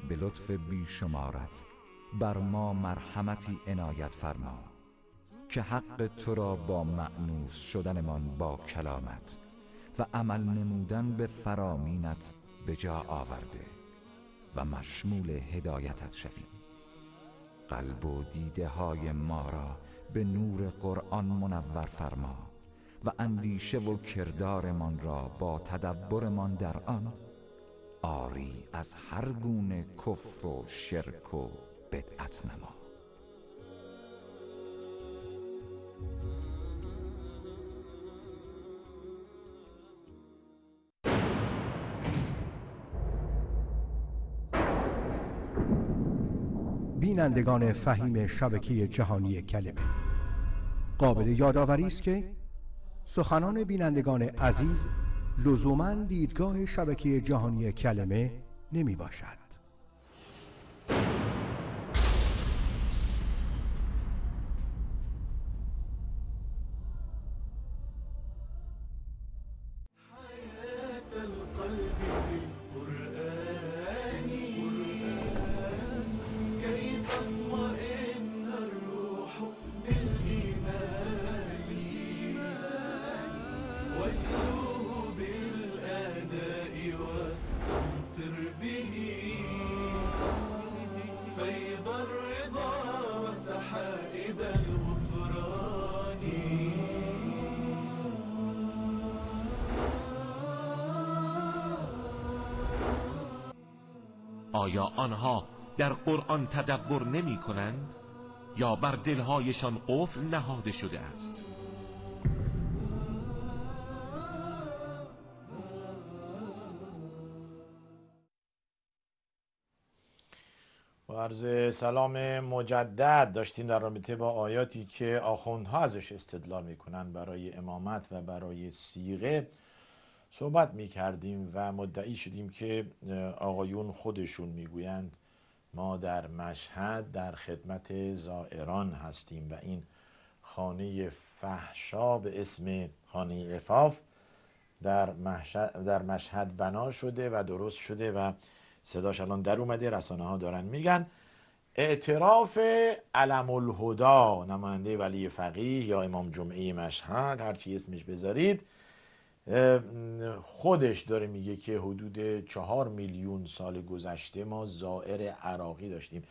به لطف بیشمارت بر ما مرحمتی عنایت فرما که حق تو را با مأنوس شدنمان با کلامت و عمل نمودن به فرامینت به جا آورده و مشمول هدایتت شویم. قلب و دیده های ما را به نور قرآن منور فرما و اندیشه و کردارمان را با تدبرمان در آن آری از هر گونه کفر و شرک و بدعت نما. بینندگان فهیم شبکه جهانی کلمه، قابل یادآوری است که سخنان بینندگان عزیز لزوماً دیدگاه شبکه جهانی کلمه نمی باشد. آیا آنها در قرآن تدبر نمی کنند یا بر دلهایشان قفل نهاده شده است؟ و عرض سلام مجدد داشتیم در رابطه با آیاتی که آخوندها ازش استدلال میکنن برای امامت و برای صیغه صحبت میکردیم و مدعی شدیم که آقایون خودشون میگویند ما در مشهد در خدمت زائران هستیم و این خانه فحشا به اسم خانه عفاف در مشهد بنا شده و درست شده و صداش الان در اومده، رسانه ها دارن میگن. اعتراف علم الهدا، نماینده ولی فقیه یا امام جمعه مشهد، هر چی اسمش بذارید، خودش داره میگه که حدود 4 میلیون سال گذشته ما زائر عراقی داشتیم.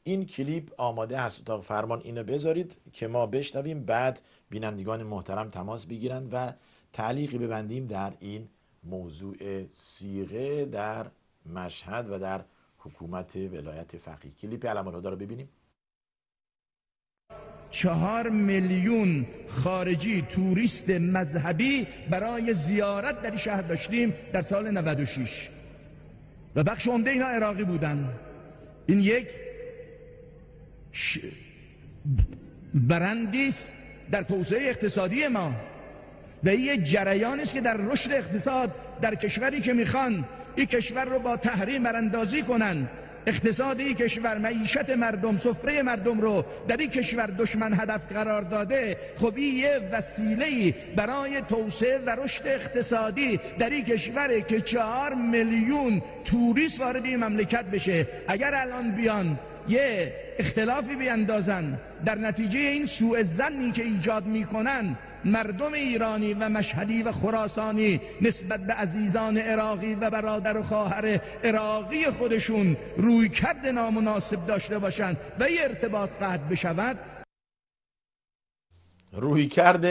این کلیپ آماده هست، اتاق فرمان اینو بذارید که ما بشنویم، بعد بینندگان محترم تماس بگیرند و تعلیقی ببندیم در این موضوع صیغه در مشهد و در حکومت ولایت فقیه. کلیپ علم الهدا رو ببینیم. 4 میلیون خارجی توریست مذهبی برای زیارت در این شهر داشتیم در سال 96 و بخش عمده اینا عراقی بودن. این یک برندی است در توسعه اقتصادی ما و این یک جریانی است که در رشد اقتصاد در کشوری که میخوان این کشور رو با تحریم براندازی کنن، اقتصاد این کشور، معیشت مردم، سفره مردم رو در این کشور دشمن هدف قرار داده. خب این یه وسیله‌ای برای توسعه و رشد اقتصادی در این کشوره که 4 میلیون توریست وارد این مملکت بشه. اگر الان بیان یه اختلافی بیندازن در نتیجه این سوء ظنی که ایجاد میکنن مردم ایرانی و مشهدی و خراسانی نسبت به عزیزان عراقی و برادر و خواهر عراقی خودشون رویکرد نامناسب داشته باشند و این ارتباط قطع بشود، رویکرد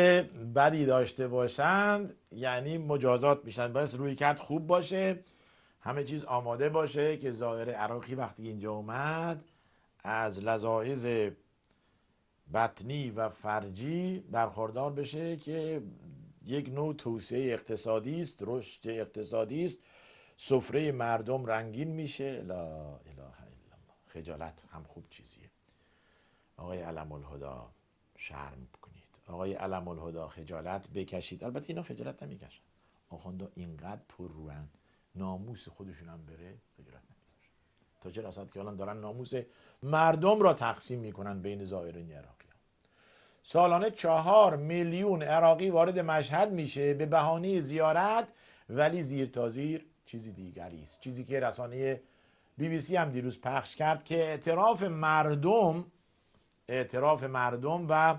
بدی داشته باشند یعنی مجازات میشن. باید رویکرد خوب باشه، همه چیز آماده باشه که زائر عراقی وقتی اینجا اومد از لذایذ بطنی و فرجی برخوردار بشه که یک نوع توسعه اقتصادی است، رشد اقتصادی است، سفره مردم رنگین میشه. لا اله الا الله. خجالت هم خوب چیزیه. آقای علم الهدا شرم کنید، آقای علم الهدا خجالت بکشید. البته اینا خجالت نمیکشن، آخوندا اینقدر پر روان ناموس خودشون هم بره خجالت نمیکشن. تا چه رسد که الان دارن ناموس مردم را تقسیم میکنن بین زائرین عراقی. سالانه 4 میلیون عراقی وارد مشهد میشه به بهانه زیارت، ولی زیر تا زیر چیزی دیگری است. چیزی که رسانه BBC هم دیروز پخش کرد که اعتراف مردم و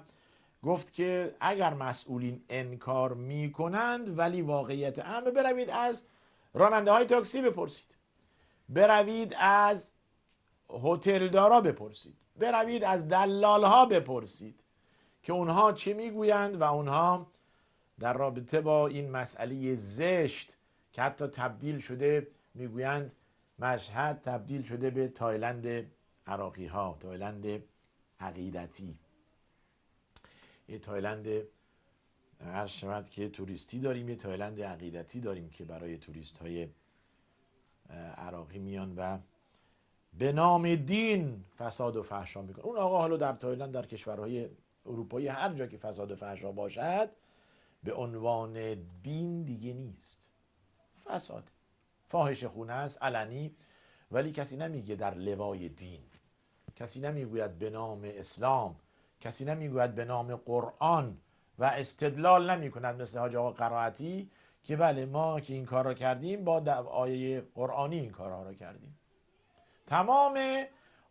گفت که اگر مسئولین انکار میکنند ولی واقعیت امر، بروید از راننده های تاکسی بپرسید، بروید از هتلدارا بپرسید، بروید از دلال ها بپرسید که اونها چه میگویند و اونها در رابطه با این مسئله زشت که حتی تبدیل شده، میگویند مشهد تبدیل شده به تایلند عراقی ها، تایلند عقیدتی. یه تایلند هر شود که توریستی داریم، یه تایلند عقیدتی داریم که برای توریست های عراقی میان و به نام دین فساد و فحشا میکنن. اون آقا حالا در تایلند، در کشورهای اروپایی، هر جا که فساد و فحشا باشد به عنوان دین دیگه نیست، فساد فاحش خونه است علنی، ولی کسی نمیگه در لوای دین، کسی نمیگوید به نام اسلام، کسی نمیگوید به نام قرآن و استدلال نمی کند مثل حاج آقا قرائتی که بله ما که این کار را کردیم با آیه قرآنی این کارها را کردیم. تمام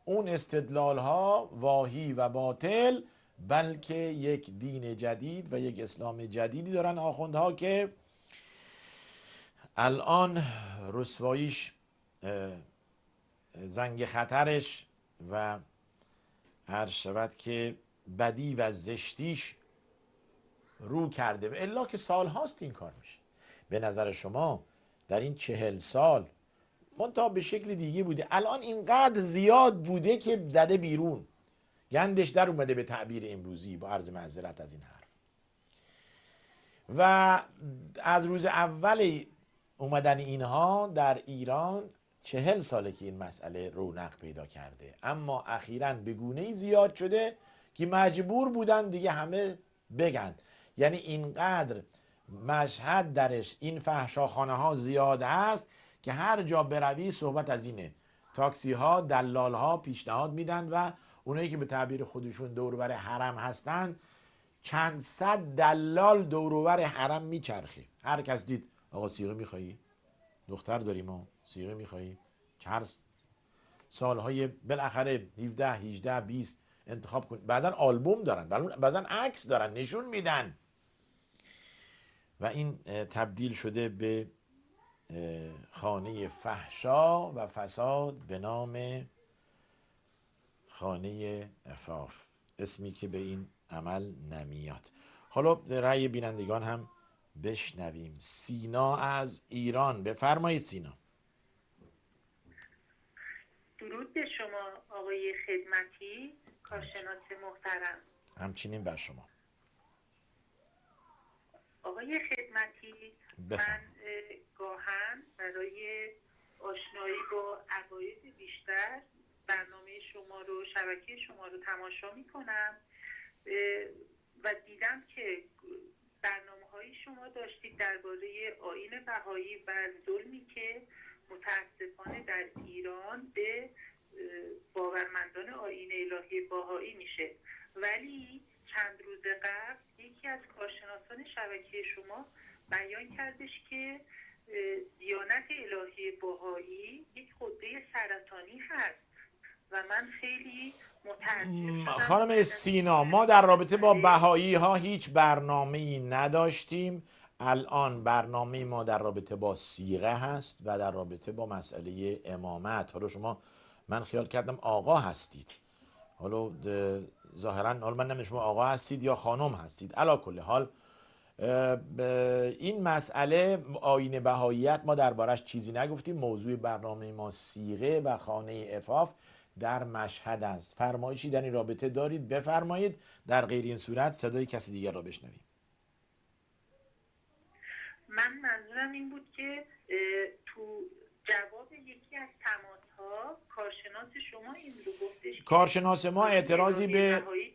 اون استدلال ها واهی و باطل، بلکه یک دین جدید و یک اسلام جدیدی دارن آخوندها که الان رسواییش، زنگ خطرش و هر شود که بدی و زشتیش رو کرده، و الا که سال هاست این کار میشه. به نظر شما در این 40 سال منتها به شکل دیگه بوده، الان اینقدر زیاد بوده که زده بیرون، گندش در اومده به تعبیر امروزی، با عرض معذرت از این حرف. و از روز اول اومدن اینها در ایران 40 ساله که این مسئله رونق پیدا کرده، اما اخیراً به گونه‌ای زیاد شده که مجبور بودن دیگه همه بگن. یعنی اینقدر مشهد درش این فحشاخانه ها زیاد هست که هر جا بروی صحبت از اینه. تاکسی ها، دلال ها پیشنهاد میدن و اونایی که به تعبیر خودشون دوروبر حرم هستن، چند صد دلال دوروبر حرم میچرخه. هر کس دید آقا صیغه میخوایی؟ دختر داریم ما، صیغه میخوایی؟ چهار سالهای بالاخره 17 18 20 انتخاب کن. بعدن آلبوم دارن، بعدن عکس دارن نشون میدن و این تبدیل شده به خانه فحشا و فساد به نام خانه عفاف، اسمی که به این عمل نمیاد. حالا رأی بینندگان هم بشنویم. سینا از ایران، بفرمایید سینا. درود به شما آقای خدمتی، کارشناس محترم. همچنین بر شما آقای خدمتی. من گاهن برای آشنایی با عقاید بیشتر برنامه شما رو، شبکه شما رو تماشا میکنم و دیدم که برنامه‌های شما داشتید درباره آیین بهایی و ظلمی که متاسفانه در ایران به باورمندان آیین الهی بهایی میشه. ولی چند روز قبل یکی از کارشناسان شبکه شما بیان کردش که دیانت الهی بهایی یک خطبه سرطانی هست و من خیلی متأسف شدم. خانم سینا، ما در رابطه با بهایی ها هیچ برنامه‌ای نداشتیم. الان برنامه ما در رابطه با صیغه هست و در رابطه با مسئله امامت. حالا شما، من خیال کردم آقا هستید، حالا ظاهرا حالا من نمیدونم شما آقا هستید یا خانم هستید. علی کل حال این مسئله آیین بهاییت ما دربارش چیزی نگفتیم. موضوع برنامه ما صیغه و خانه عفاف در مشهد است. فرمایشی در این رابطه دارید بفرمایید، در غیر این صورت صدای کسی دیگر را بشنویم. من منظورم این بود که تو جواب یکی از تماس‌ها کارشناس شما این رو گفتش، کارشناس ما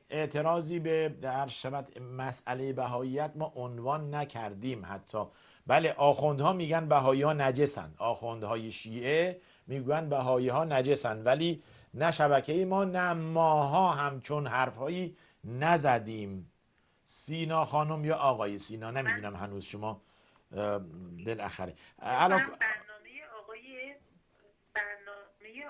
اعتراضی به در شبت مسئله بهاییت ما عنوان نکردیم حتی. بله، آخوندها میگن بهایی ها نجسن، آخوندهای شیعه میگن بهایی ها نجسن، ولی نه شبکه ما نه ماها همچون حرفهایی نزدیم. سینا خانم یا آقای سینا، نمیدونم هنوز شما بالاخره برنامه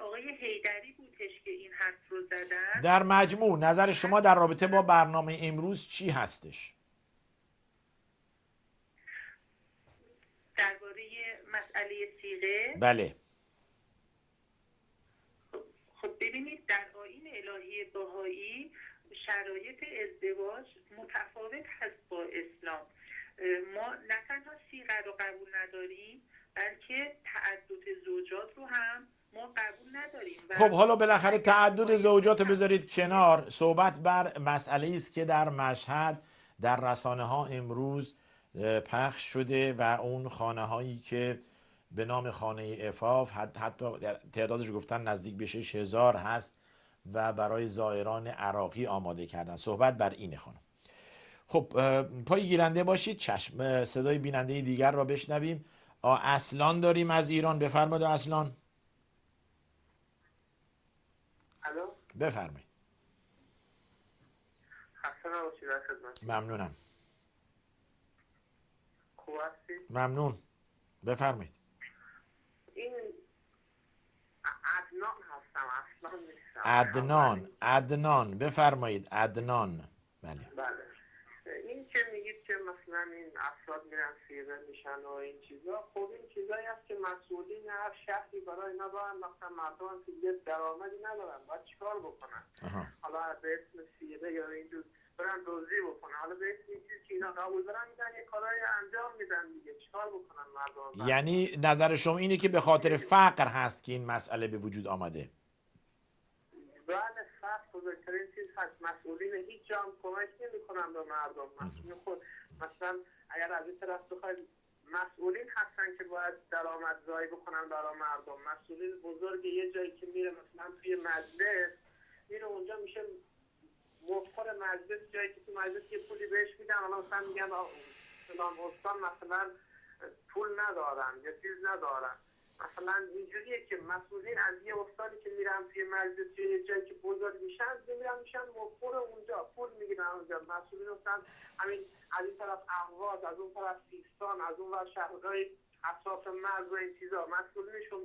آقای حیدری بودش که این حرف رو زدن. در مجموع نظر شما در رابطه با برنامه امروز چی هستش؟ درباره مسئله صیغه؟ بله. خب ببینید، در آیین الهی بهایی شرایط ازدواج متفاوت هست با اسلام. ما نه تنها صیغه رو قبول نداریم، بلکه تعدد زوجات رو هم ما قبول نداریم. خب حالا بالاخره تعدد زوجات رو بذارید کنار، صحبت بر مسئله است که در مشهد در رسانه ها امروز پخش شده و اون خانه هایی که به نام خانه عفاف حتی تعدادش گفتن نزدیک به 6000 هست و برای زائران عراقی آماده کردن. صحبت بر اینه خانم. خب پای گیرنده باشید، چشم صدای بیننده دیگر را بشنویم. اصلان داریم از ایران، بفرمایید اصلان. الو، بفرمایید. خسته نباشید، در خدمت. ممنونم. خوب هستید؟ ممنون، بفرمایید. این عدنان هستم، اصلا نیستم. عدنان بفرمایید. عدنان. بله. این که میگید که مثلا این افراد میرن صیغه میشن و این چیزا، خب این چیزایی هست که مسئولین هر شهری برای اینا با مثلا مردم هم که یه درآمدی ندارن، باید چیکار بکنن؟ حالا به اسم صیغه یا اینجور برن دزدی بکنن، حالا به اسم این چیزی که اینا قبول دارن میدن یه کارایی انجام میدن دیگه، چیکار بکنن مردم؟ یعنی نظر شما اینه که به خاطر فقر هست که این مسئله به وجود آمده؟ بله، فقر بزرگترین چیز هست. مسئولین هیچ جا هم کمک نمی‌کنن به مردم. مسئولین خود مثلا اگر از این طرف بخواید، مسئولین هستن که باید درآمدزایی بکنن برای مردم. مسئولین بزرگ یه جایی که میره مثلا توی مجلس، میره اونجا میشه مفخر مجلس، جایی که تو مجلس یه پولی بهش میدن، حالا مثلا میگن فلان استان مثلا پول ندارن یا چیز ندارن. مثلا اینجوریه که مسئولین از یه استانی که میرن توی مجلس یه جایی که بزرگ میشن، میشن مفخر اونجا، پول میگیرن اونجا. مسئولین مثلا همین از این طرف اهواز، از اون طرف سیستان، از اون ور شهرهای اطراف مرز و این چیزا، مسئولینشون،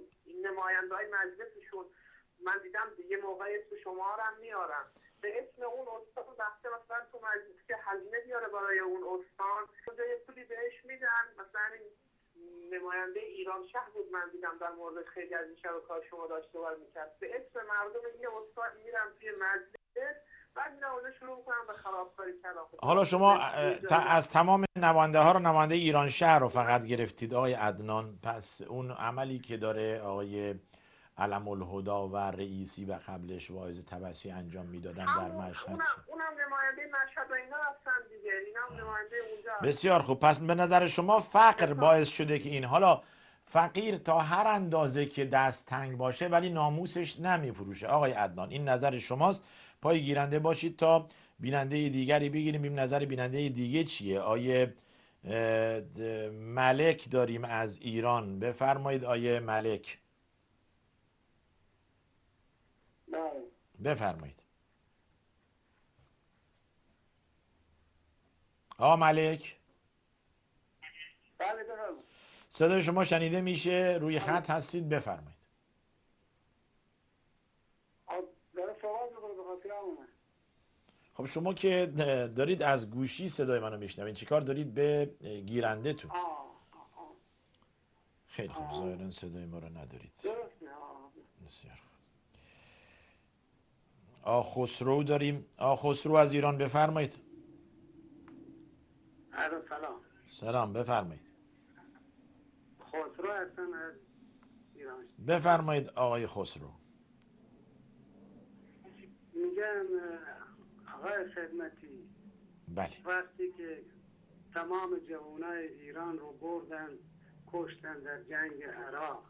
نماینده‌های مجلسشون، من دیدم یه موقعی اسم شما رو هم میارن به اسم اون استان، وقتی مثلا تو مجلس که هزینه بیاره برای اون استان، اونجا یه پولی بهش میدن. مثلا نماینده ایران شهر بود، من دیدم در موردش خیلی از این شبکه‌ها شما داشت صحبت می‌کرد، به اسم مردم یه استان میرن توی مجلس، بعد میرن اونجا شروع می‌کنن به خرابکاری کردن. حالا شما از تمام نماینده ها رو نماینده ایران شهر رو فقط گرفتید آقای عدنان، پس اون عملی که داره آقای علم الهدا و رئیسی و قبلش واعظ طبسی انجام میدادن در مشهد، اونم نماینده مشهد و اینا هستن دیگه، اینا نماینده اونجا. بسیار خوب. پس به نظر شما فقر باعث شده که این، حالا فقیر تا هر اندازه که دست تنگ باشه ولی ناموسش نمیفروشه. آقای عدنان، این نظر شماست. پای گیرنده باشید تا بیننده دیگری بگیریم، ببینیم نظر بیننده دیگه چیه. آیه ملک داریم از ایران، بفرمایید آیه ملک. بفرمایید آقا ملک. بله بفرمایید. صدای شما شنیده میشه، روی خط هستید، بفرمایید. خب شما که دارید از گوشی صدای منو میشنوین، چیکار دارید به گیرنده تو؟ خیلی خوب، ظاهرا صدای ما رو ندارید. بسیار خوب. خسرو داریم. خسرو از ایران، بفرمایید. سلام. سلام، بفرمایید. خسرو هستم از ایران. بفرمایید آقای خسرو. میگم آقای خدمتی، بله. وقتی که تمام جوانای ایران رو بردن کشتن در جنگ عراق،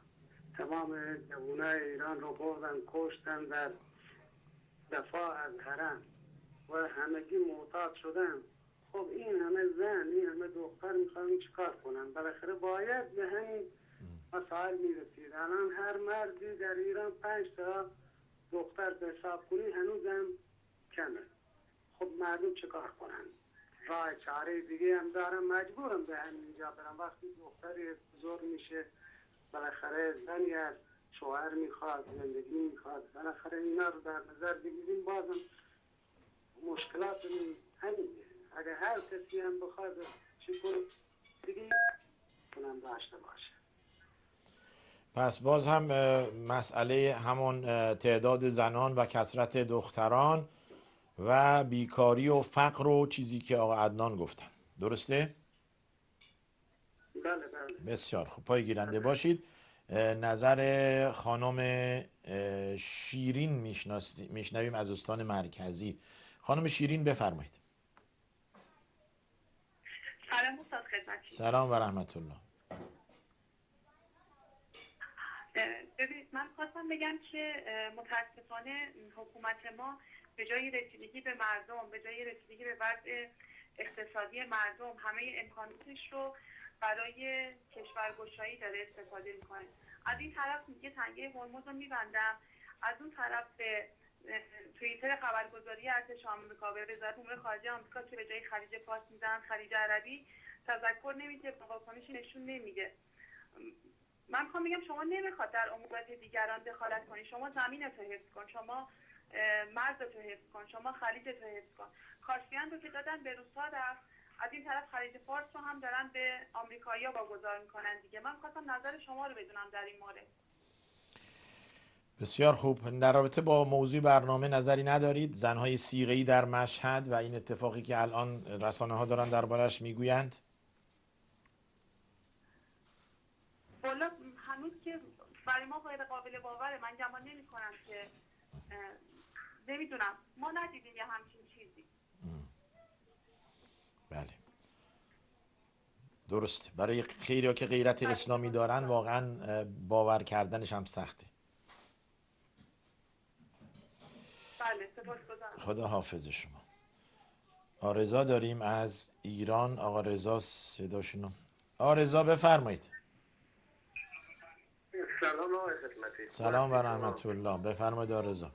تمام جوانای ایران رو بردن کشتن در دفاع از حرم و همگی معتاد شدن، خب این همه زن، این همه دختر میخوان چیکار کنن؟ بالاخره باید به همین مسائل میرسید. الان هر مردی در ایران 5 تا دختر به حساب کنی هنوزم کمه. خب مردم چیکار کنن؟ راه چاره دیگه هم دارم، مجبورم به همینجا برم. وقتی دختری بزرگ میشه بالاخره زنی از شوهر میخواد، زندگی میخواد، بالاخره اینا رو در نظر بگیریم. بازم مشکلات همینه. اگر هر کسی هم بخواد چی کنه دیگه کنم داشته باشه. پس باز هم مسئله همون تعداد زنان و کثرت دختران و بیکاری و فقر و چیزی که آقا عدنان گفتن، درسته؟ بله بله. بسیار خوب، پای گیرنده باشید. نظر خانم شیرین میشنویم از استان مرکزی. خانم شیرین بفرمایید. سلام استاد خدمتی. سلام و رحمت الله. ببینید من خواستم بگم که متاسفانه حکومت ما به جای رسیدگی به مردم، به جای رسیدگی به وضع اقتصادی مردم، همه امکاناتش رو برای کشورگشایی داره استفاده میکنه. از این طرف میگه تنگه هرمز رو میبندم، از اون طرف به توییتر خبرگزاری ارتش آمریکا به وزارت امور خارجه آمریکا که به جای خلیج فارس میزنن خلیج عربی تذکر نمیده، واکنشی نشون نمیده. من میخوام بگم شما نمیخواد در امورات دیگران دخالت کنی، شما زمینت رو حفظ کن، شما مرزت رو حفظ کن، شما خلیجت رو حفظ کن. کاشفیان رو که دادن به روسا رفت، از این طرف خلیج فارس رو هم دارن به آمریکایی‌ها واگذار میکنن دیگه. من خواستم نظر شما رو بدونم در این مورد. بسیار خوب. در رابطه با موضوع برنامه نظری ندارید؟ زنهای صیغه‌ای در مشهد و این اتفاقی که الان رسانه‌ها دارن دربارش میگویند؟ والا هنوز که برای ما غیر قابل باوره. من گمان نمی‌کنم که نمیدونم، ما ندیدیم یه همچین چیزی. بله درسته. برای خیلی‌ها که غیرت اسلامی دارن واقعا باور کردنش هم سخته. بله سپاسگزارم. خدا حافظ شما. رضا داریم از ایران. آقا رضا صداشونو. آقا رضا بفرمایید. سلام آقای خدمتی. سلام و رحمت الله. بفرمایید آقا رضا.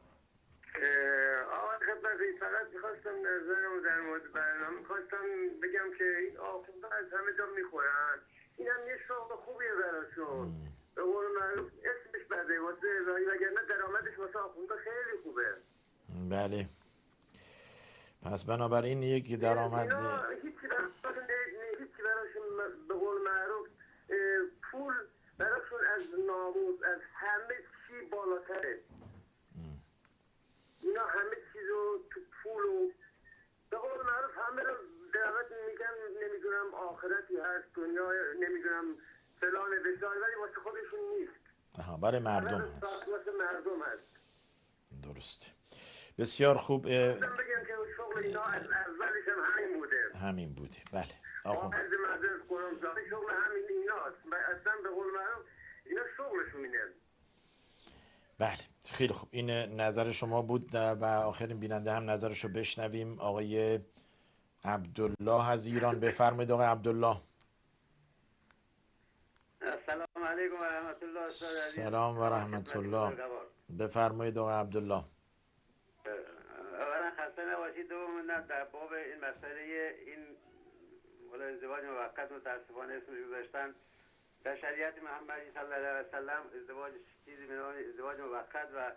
آقای خدمتی، فقط میخواستم نظرم در مورد برنامه میخواستم بگم که این آخونده از همه جا میخورن، این هم یه شغل خوبیه براشون. به قول معروف اسمش بده واسه ارائه، وگرنه درآمدش واسه آخونده خیلی خوبه. بله. پس بنابراین یک درآمد هیچی براشون به قول معروف پول براشون از ناموس از همه چی بالاتره. اینا همه چیز رو تو پول و به قول معروف همه رو دعوت میگن، نمیدونم آخرتی هست، دنیا نمیدونم فلان بسار، ولی واسه خودشون نیست. برای مردم هست. واسه مردم هست. درسته. بسیار خوب. بگم که شغل اینا از اولش هم همین بوده. همین بوده. بله. آخون شغل همین ایناست. اصلا به قول معروف اینا شغلشون اینه. بله خیلی خوب. این نظر شما بود و آخرین بیننده هم نظرشو بشنویم. آقای عبدالله از ایران بفرمایید. آقای عبدالله. سلام علیکم و رحمت الله. سلام و رحمت الله. بفرمایید آقای عبدالله. اولا خسته نباشید. دوم در باب این مسئله این ازدواج موقت متاسفانه اسمش گذاشتن در شریعت محمدی صلی الله علیه و سلم ازدواج چیزی به نام ازدواج موقت و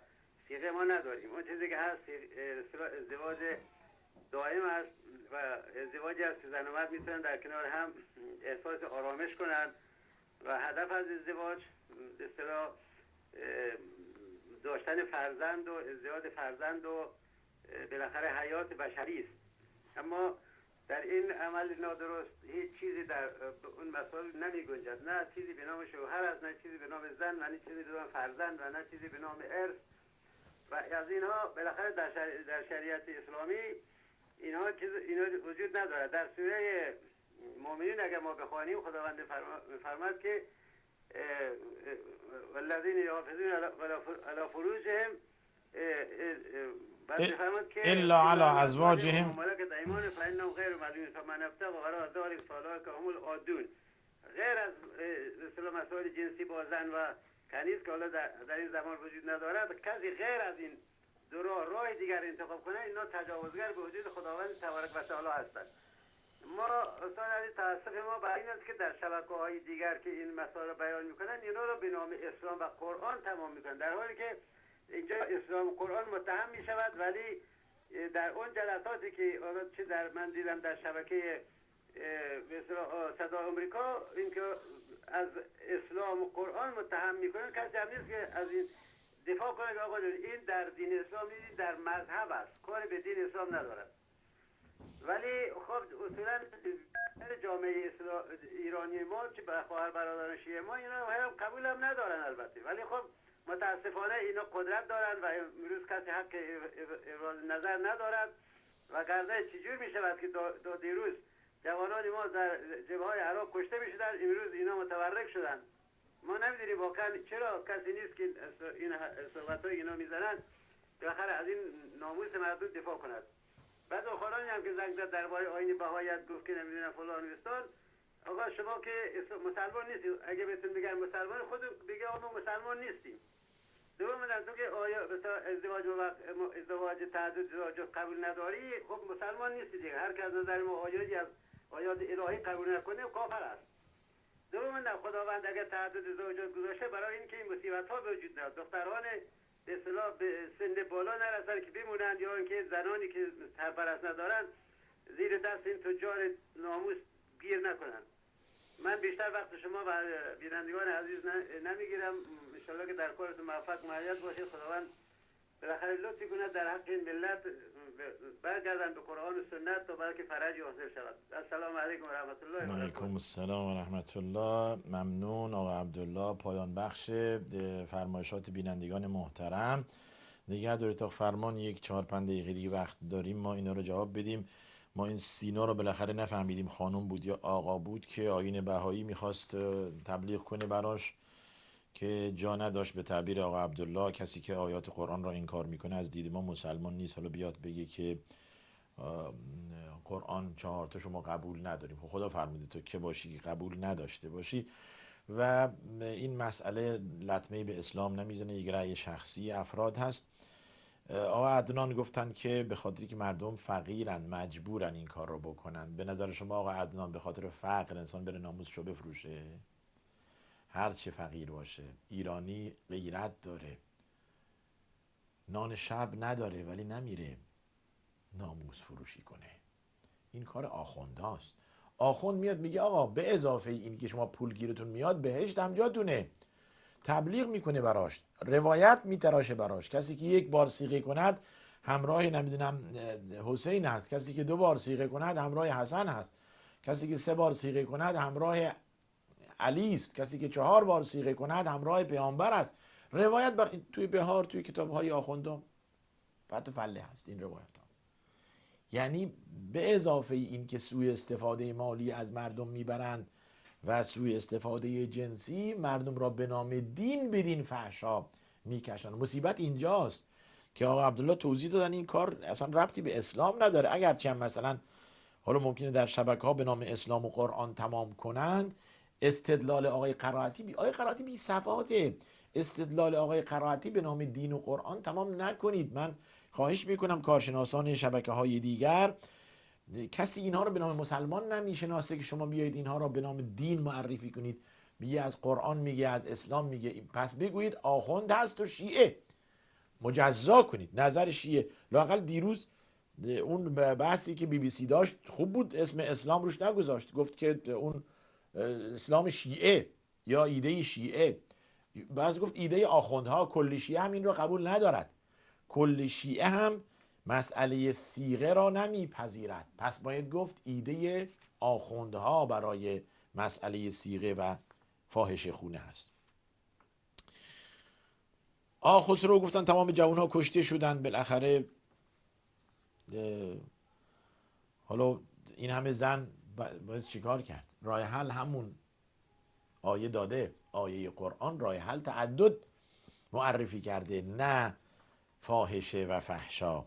صیغه ما نداریم. اون چیزی که هست ازدواج دائم است و ازدواجی است که زن و مرد میتونن در کنار هم احساس آرامش کنن و هدف از ازدواج به اصطلاح داشتن فرزند و ازدیاد فرزند و بالاخره حیات بشری است. اما در این عمل نادرست هیچ چیزی در اون مسائل نمی گنجد، نه چیزی به نام شوهر است، نه چیزی به نام زن، نه چیزی به نام فرزند و نه چیزی به نام ارث و از اینها بالاخره در شریعت اسلامی اینها وجود ندارد. در سوره مؤمنین اگر ما بخوانیم خداوند می‌فرماید که والذین یحافظون علی فروجهم الا علی ازواجهم ملکت ایمانهم فانهم غیر ملومین فمن ابتغى وراء ذلك فاولئک هم العادون. غیر از مثلا مسائل جنسی با زن و کنیز که حالا در این زمان وجود ندارد، کسی غیر از این دو راه دیگر انتخاب کنه اینا تجاوزگر به حدود خداوند تبارک و تعالی هستند. ما استاد عزیز تاسف ما بر این است که در شبکه‌های دیگر که این مسائل بیان میکنن اینا رو به نام اسلام و قرآن تمام میکنن، در حالی که اینجا اسلام و قرآن متهم میشود، ولی در اون جلساتی که چه در من دیدم در شبکه صدا آمریکا اینکه از اسلام و قرآن متهم میکنن، کسی هم نیست که از این دفاع کنه که آقا این در دین اسلام نیست، در مذهب است، کاری به دین اسلام ندارد. ولی خب اصولا جامعه ایرانی ما چه خواهر برادران شیعه ما اینا هم قبول هم ندارن البته، ولی خب متاسفانه اینا قدرت دارن و امروز کسی حق ابراز نظر ندارد و گرده چجور می شود که دو دیروز جوانان ما در جبهه‌های عراق کشته می شدن، امروز اینا متورک شدن. ما نمیدونیم واقعا چرا کسی نیست که این صحبت‌های اینا میزنن بالاخره از این ناموس مردم دفاع کند. بعد آخرانی هم که زنگ زد درباره آیین بهایت گفت که نمیدونم فلان وستان، آقا شما که مسلمان نیستید، اگه بهتون بگن مسلمان خود بگه آقا مسلمان نیستیم. دوم تو که آیا ازدواج تعدد زوج قبول نداری، خب مسلمان نیستی دیگه. هر که از نظر ما آیات الهی قبول نکنه کافر است. دوم خداوند اگر تعدد زوجات گذاشته برای اینکه این مصیبت ها به وجود نیاد، دختران به اصطلاح به سن بالا نرسن که بمونند یا اینکه زنانی که سرپرست ندارن زیر دست این تجار ناموس گیر نکنن. من بیشتر وقت شما و بینندگان عزیز نمیگیرم، انشالله که در کارتون موفق معید باشید. خداوند بالاخره لطفی کنه در حق این ملت برگردن به قرآن و سنت تا برای که فرجی حاصل شود. السلام علیکم و رحمت الله و برکاته. علیکم السلام و رحمت الله. ممنون آقا عبدالله، پایان بخش فرمایشات بینندگان محترم. دیگه در اتاق فرمان 1-4-5 دقیقه دیگه وقت داریم ما اینا رو جواب بدیم. ما این سینا رو بالاخره نفهمیدیم خانم بود یا آقا بود که آیین بهایی میخواست تبلیغ کنه براش که جا نداشت. به تعبیر آقا عبدالله کسی که آیات قرآن را انکار میکنه از دید ما مسلمان نیست. حالا بیاد بگه که قرآن 4 تا شما قبول نداریم. خب خدا فرموده تو که باشی که قبول نداشته باشی. و این مسئله لطمه به اسلام نمیزنه، یک رأی شخصی افراد هست. آقا عدنان گفتن که به خاطری که مردم فقیرن مجبورن این کار رو بکنن. به نظر شما آقا عدنان به خاطر فقر انسان بره ناموسشو بفروشه؟ هر چه فقیر باشه، ایرانی غیرت داره، نان شب نداره ولی نمیره ناموس فروشی کنه. این کار آخونداست. آخوند میاد میگه آقا به اضافه این که شما پول گیرتون میاد بهشت هم جاتونه، تبلیغ میکنه براش، روایت میتراشه براش. کسی که 1 بار صیغه کند همراه نمیدونم حسین هست، کسی که 2 بار صیغه کند همراه حسن هست، کسی که 3 بار صیغه کند همراه علی است، کسی که 4 بار صیغه کند همراه پیامبر است. روایت بر توی بهار توی کتاب‌های آخوندان فتح فله هست این روایت ها. یعنی به اضافه این که سوء استفاده مالی از مردم میبرند و سوء استفاده جنسی مردم را به نام دین بدین فحشا میکشن. مصیبت اینجاست که آقا عبدالله توضیح دادن این کار اصلا ربطی به اسلام نداره. اگرچه مثلا حالا ممکنه در شبکه‌ها به نام اسلام و قرآن تمام کنند، استدلال آقای قرائتی بی صفاته. استدلال آقای قرائتی به نام دین و قرآن تمام نکنید. من خواهش میکنم کارشناسان شبکه‌های دیگر، کسی اینها رو به نام مسلمان نمیشناسه که شما بیایید اینها رو به نام دین معرفی کنید. میگه از قرآن، میگه از اسلام، میگه پس بگویید آخوند هست و شیعه، مجزا کنید نظر شیعه. لااقل دیروز اون بحثی که BBC داشت خوب بود، اسم اسلام روش نگذاشت، گفت که اون اسلام شیعه یا ایده شیعه. بعضی گفت ایده آخوندها. کل شیعه هم این رو قبول ندارد. کل شیعه هم مسئله صیغه را نمیپذیرد. پس باید گفت ایده آخوندها برای مسئله صیغه و فاحشه خونه است. خسرو گفتن تمام جوانها کشته شدن. بالاخره حالا این همه زن باید چیکار کرد؟ راه حل همون آیه داده، آیه قرآن راه حل تعدد معرفی کرده، نه فاحشه و فحشا.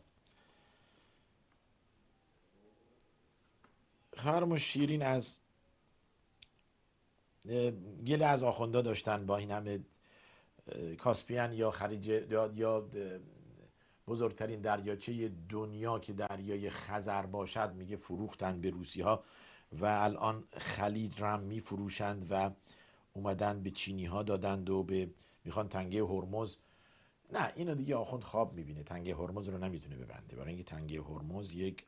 خرم شیرین از گله از آخوندا داشتن با این همه کاسپیان یا خلیج یا بزرگترین دریاچه دنیا که دریای خزر باشد، میگه فروختن به روسی ها و الان خلیج را می فروشند و اومدن به چینی ها دادند و میخوان تنگه هرمز. نه، اینو دیگه آخوند خواب میبینه، تنگه هرمز رو نمیتونه ببنده، برای اینکه تنگه هرمز یک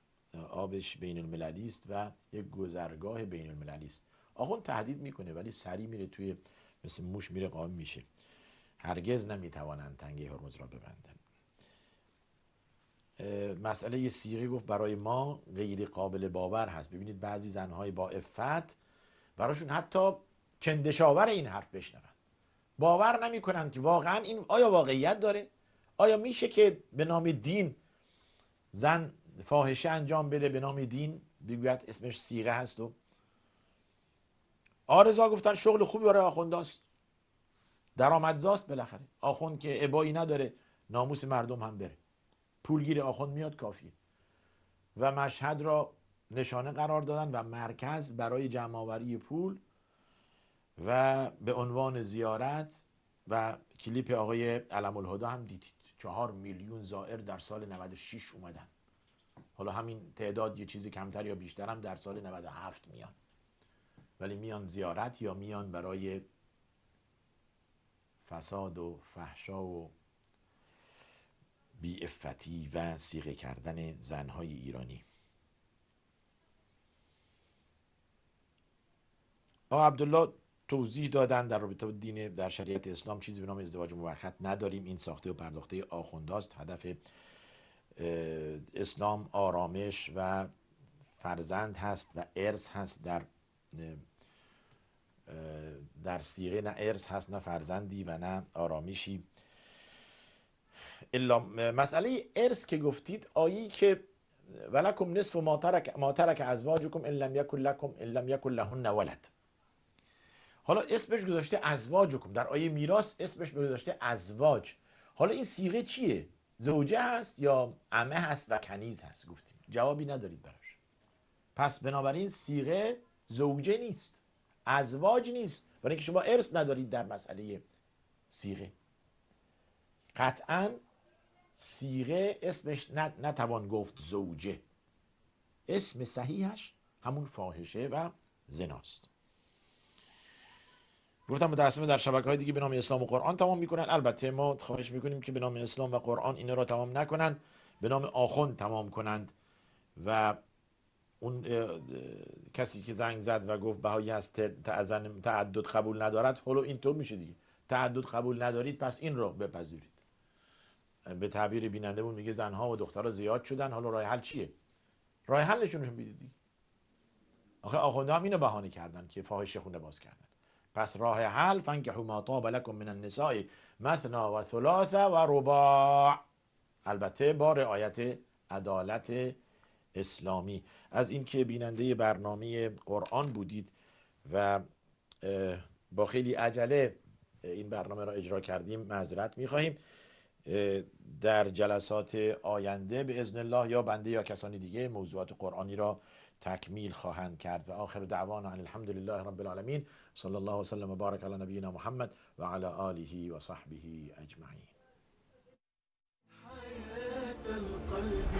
آبش بین المللی است و یک گذرگاه بین المللی است. آخوند تهدید میکنه ولی سری میره توی، مثل موش میره قائم میشه. هرگز نمیتوانند تنگه هرمز را ببندن. مسئله صیغه گفت برای ما غیر قابل باور هست. ببینید بعضی زنهای با عفت براشون حتی چندشاور این حرف بشنون، باور نمی کنند که واقعا این آیا واقعیت داره؟ آیا میشه که به نام دین زن فاحشه انجام بده، به نام دین بگوید اسمش صیغه هست؟ و آرزا گفتن شغل خوبی برای آخونداست، درآمدزاست. بالاخره آخوند که ابایی نداره، ناموس مردم هم بره، پولگیر آخوند میاد کافیه. و مشهد را نشانه قرار دادن و مرکز برای جمع‌آوری پول و به عنوان زیارت. و کلیپ آقای علم الهدا هم دیدید، 4 میلیون زائر در سال 96 اومدن. حالا همین تعداد یه چیزی کمتر یا بیشتر هم در سال 97 میان، ولی میان زیارت یا میان برای فساد و فحشا و بی‌عفتی و صیغه کردن زنهای ایرانی. آقا عبدالله توضیح دادن در رابطه با دین در شریعت اسلام چیزی به نام ازدواج موقت نداریم، این ساخته و پرداخته آخونداست. هدف اسلام آرامش و فرزند هست و ارث هست. در صیغه نه ارث هست، نه فرزندی و نه آرامشی. الا مسئله ارث که گفتید، آیه‌ای که ولکم نصف ما ترک ازواجکم ان لم یکن لهن ولد. حالا اسمش گذاشته ازواجکم، در آیه میراث اسمش گذاشته ازواج. حالا این صیغه چیه؟ زوجه هست یا عمه هست و کنیز هست؟ گفتیم جوابی ندارید براش. پس بنابراین صیغه زوجه نیست، ازواج نیست، برای اینکه شما ارث ندارید در مسئله صیغه. قطعاً صیغه اسمش نتوان گفت زوجه، اسم صحیحش همون فاحشه و زناست. گفتم متأسفانه در شبکه‌های دیگه به نام اسلام و قرآن تمام میکنن. البته ما خواهش میکنیم که به نام اسلام و قرآن اینا را تمام نکنند، به نام آخوند تمام کنند. و اون کسی که زنگ زد و گفت بهایی هست تعدد قبول ندارد، حالا اینطور میشه دیگه، تعدد قبول ندارید پس این رو بپذیرید. به تعبیر بینندمون میگه زنها و دخترها زیاد شدن، حالا راه حل چیه؟ راه حلشون رو میدید دیگه. آخه آخونده هم اینو بهانه کردن که فاحشه خونه باز کردن. پس راه حل فانکحوا ما طاب لکم من النساء مثنی و ثلاث و رباع، البته با رعایت عدالت اسلامی. از اینکه بیننده برنامه قرآن بودید و با خیلی عجله این برنامه را اجرا کردیم معذرت میخواهیم. در جلسات آینده به اذن الله یا بنده یا کسانی دیگه موضوعات قرآنی را تکمیل خواهند کرد. و آخر دعوانا الحمد لله رب العالمین، صلی الله وسلم و بارک علی نبینا محمد و علی آله و صحبه اجمعین. حياة القلب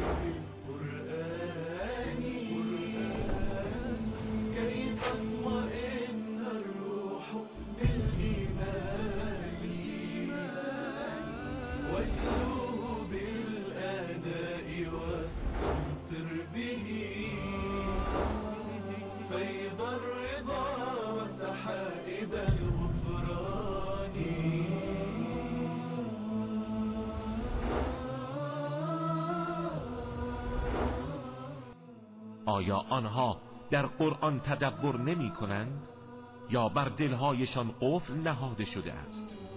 بالقرآن كي تطمئن الروح بالإيمان واتلوه بالآناء واستمتع آیا آنها در قرآن تدبر نمی کنند یا بر دلهایشان قفل نهاده شده است؟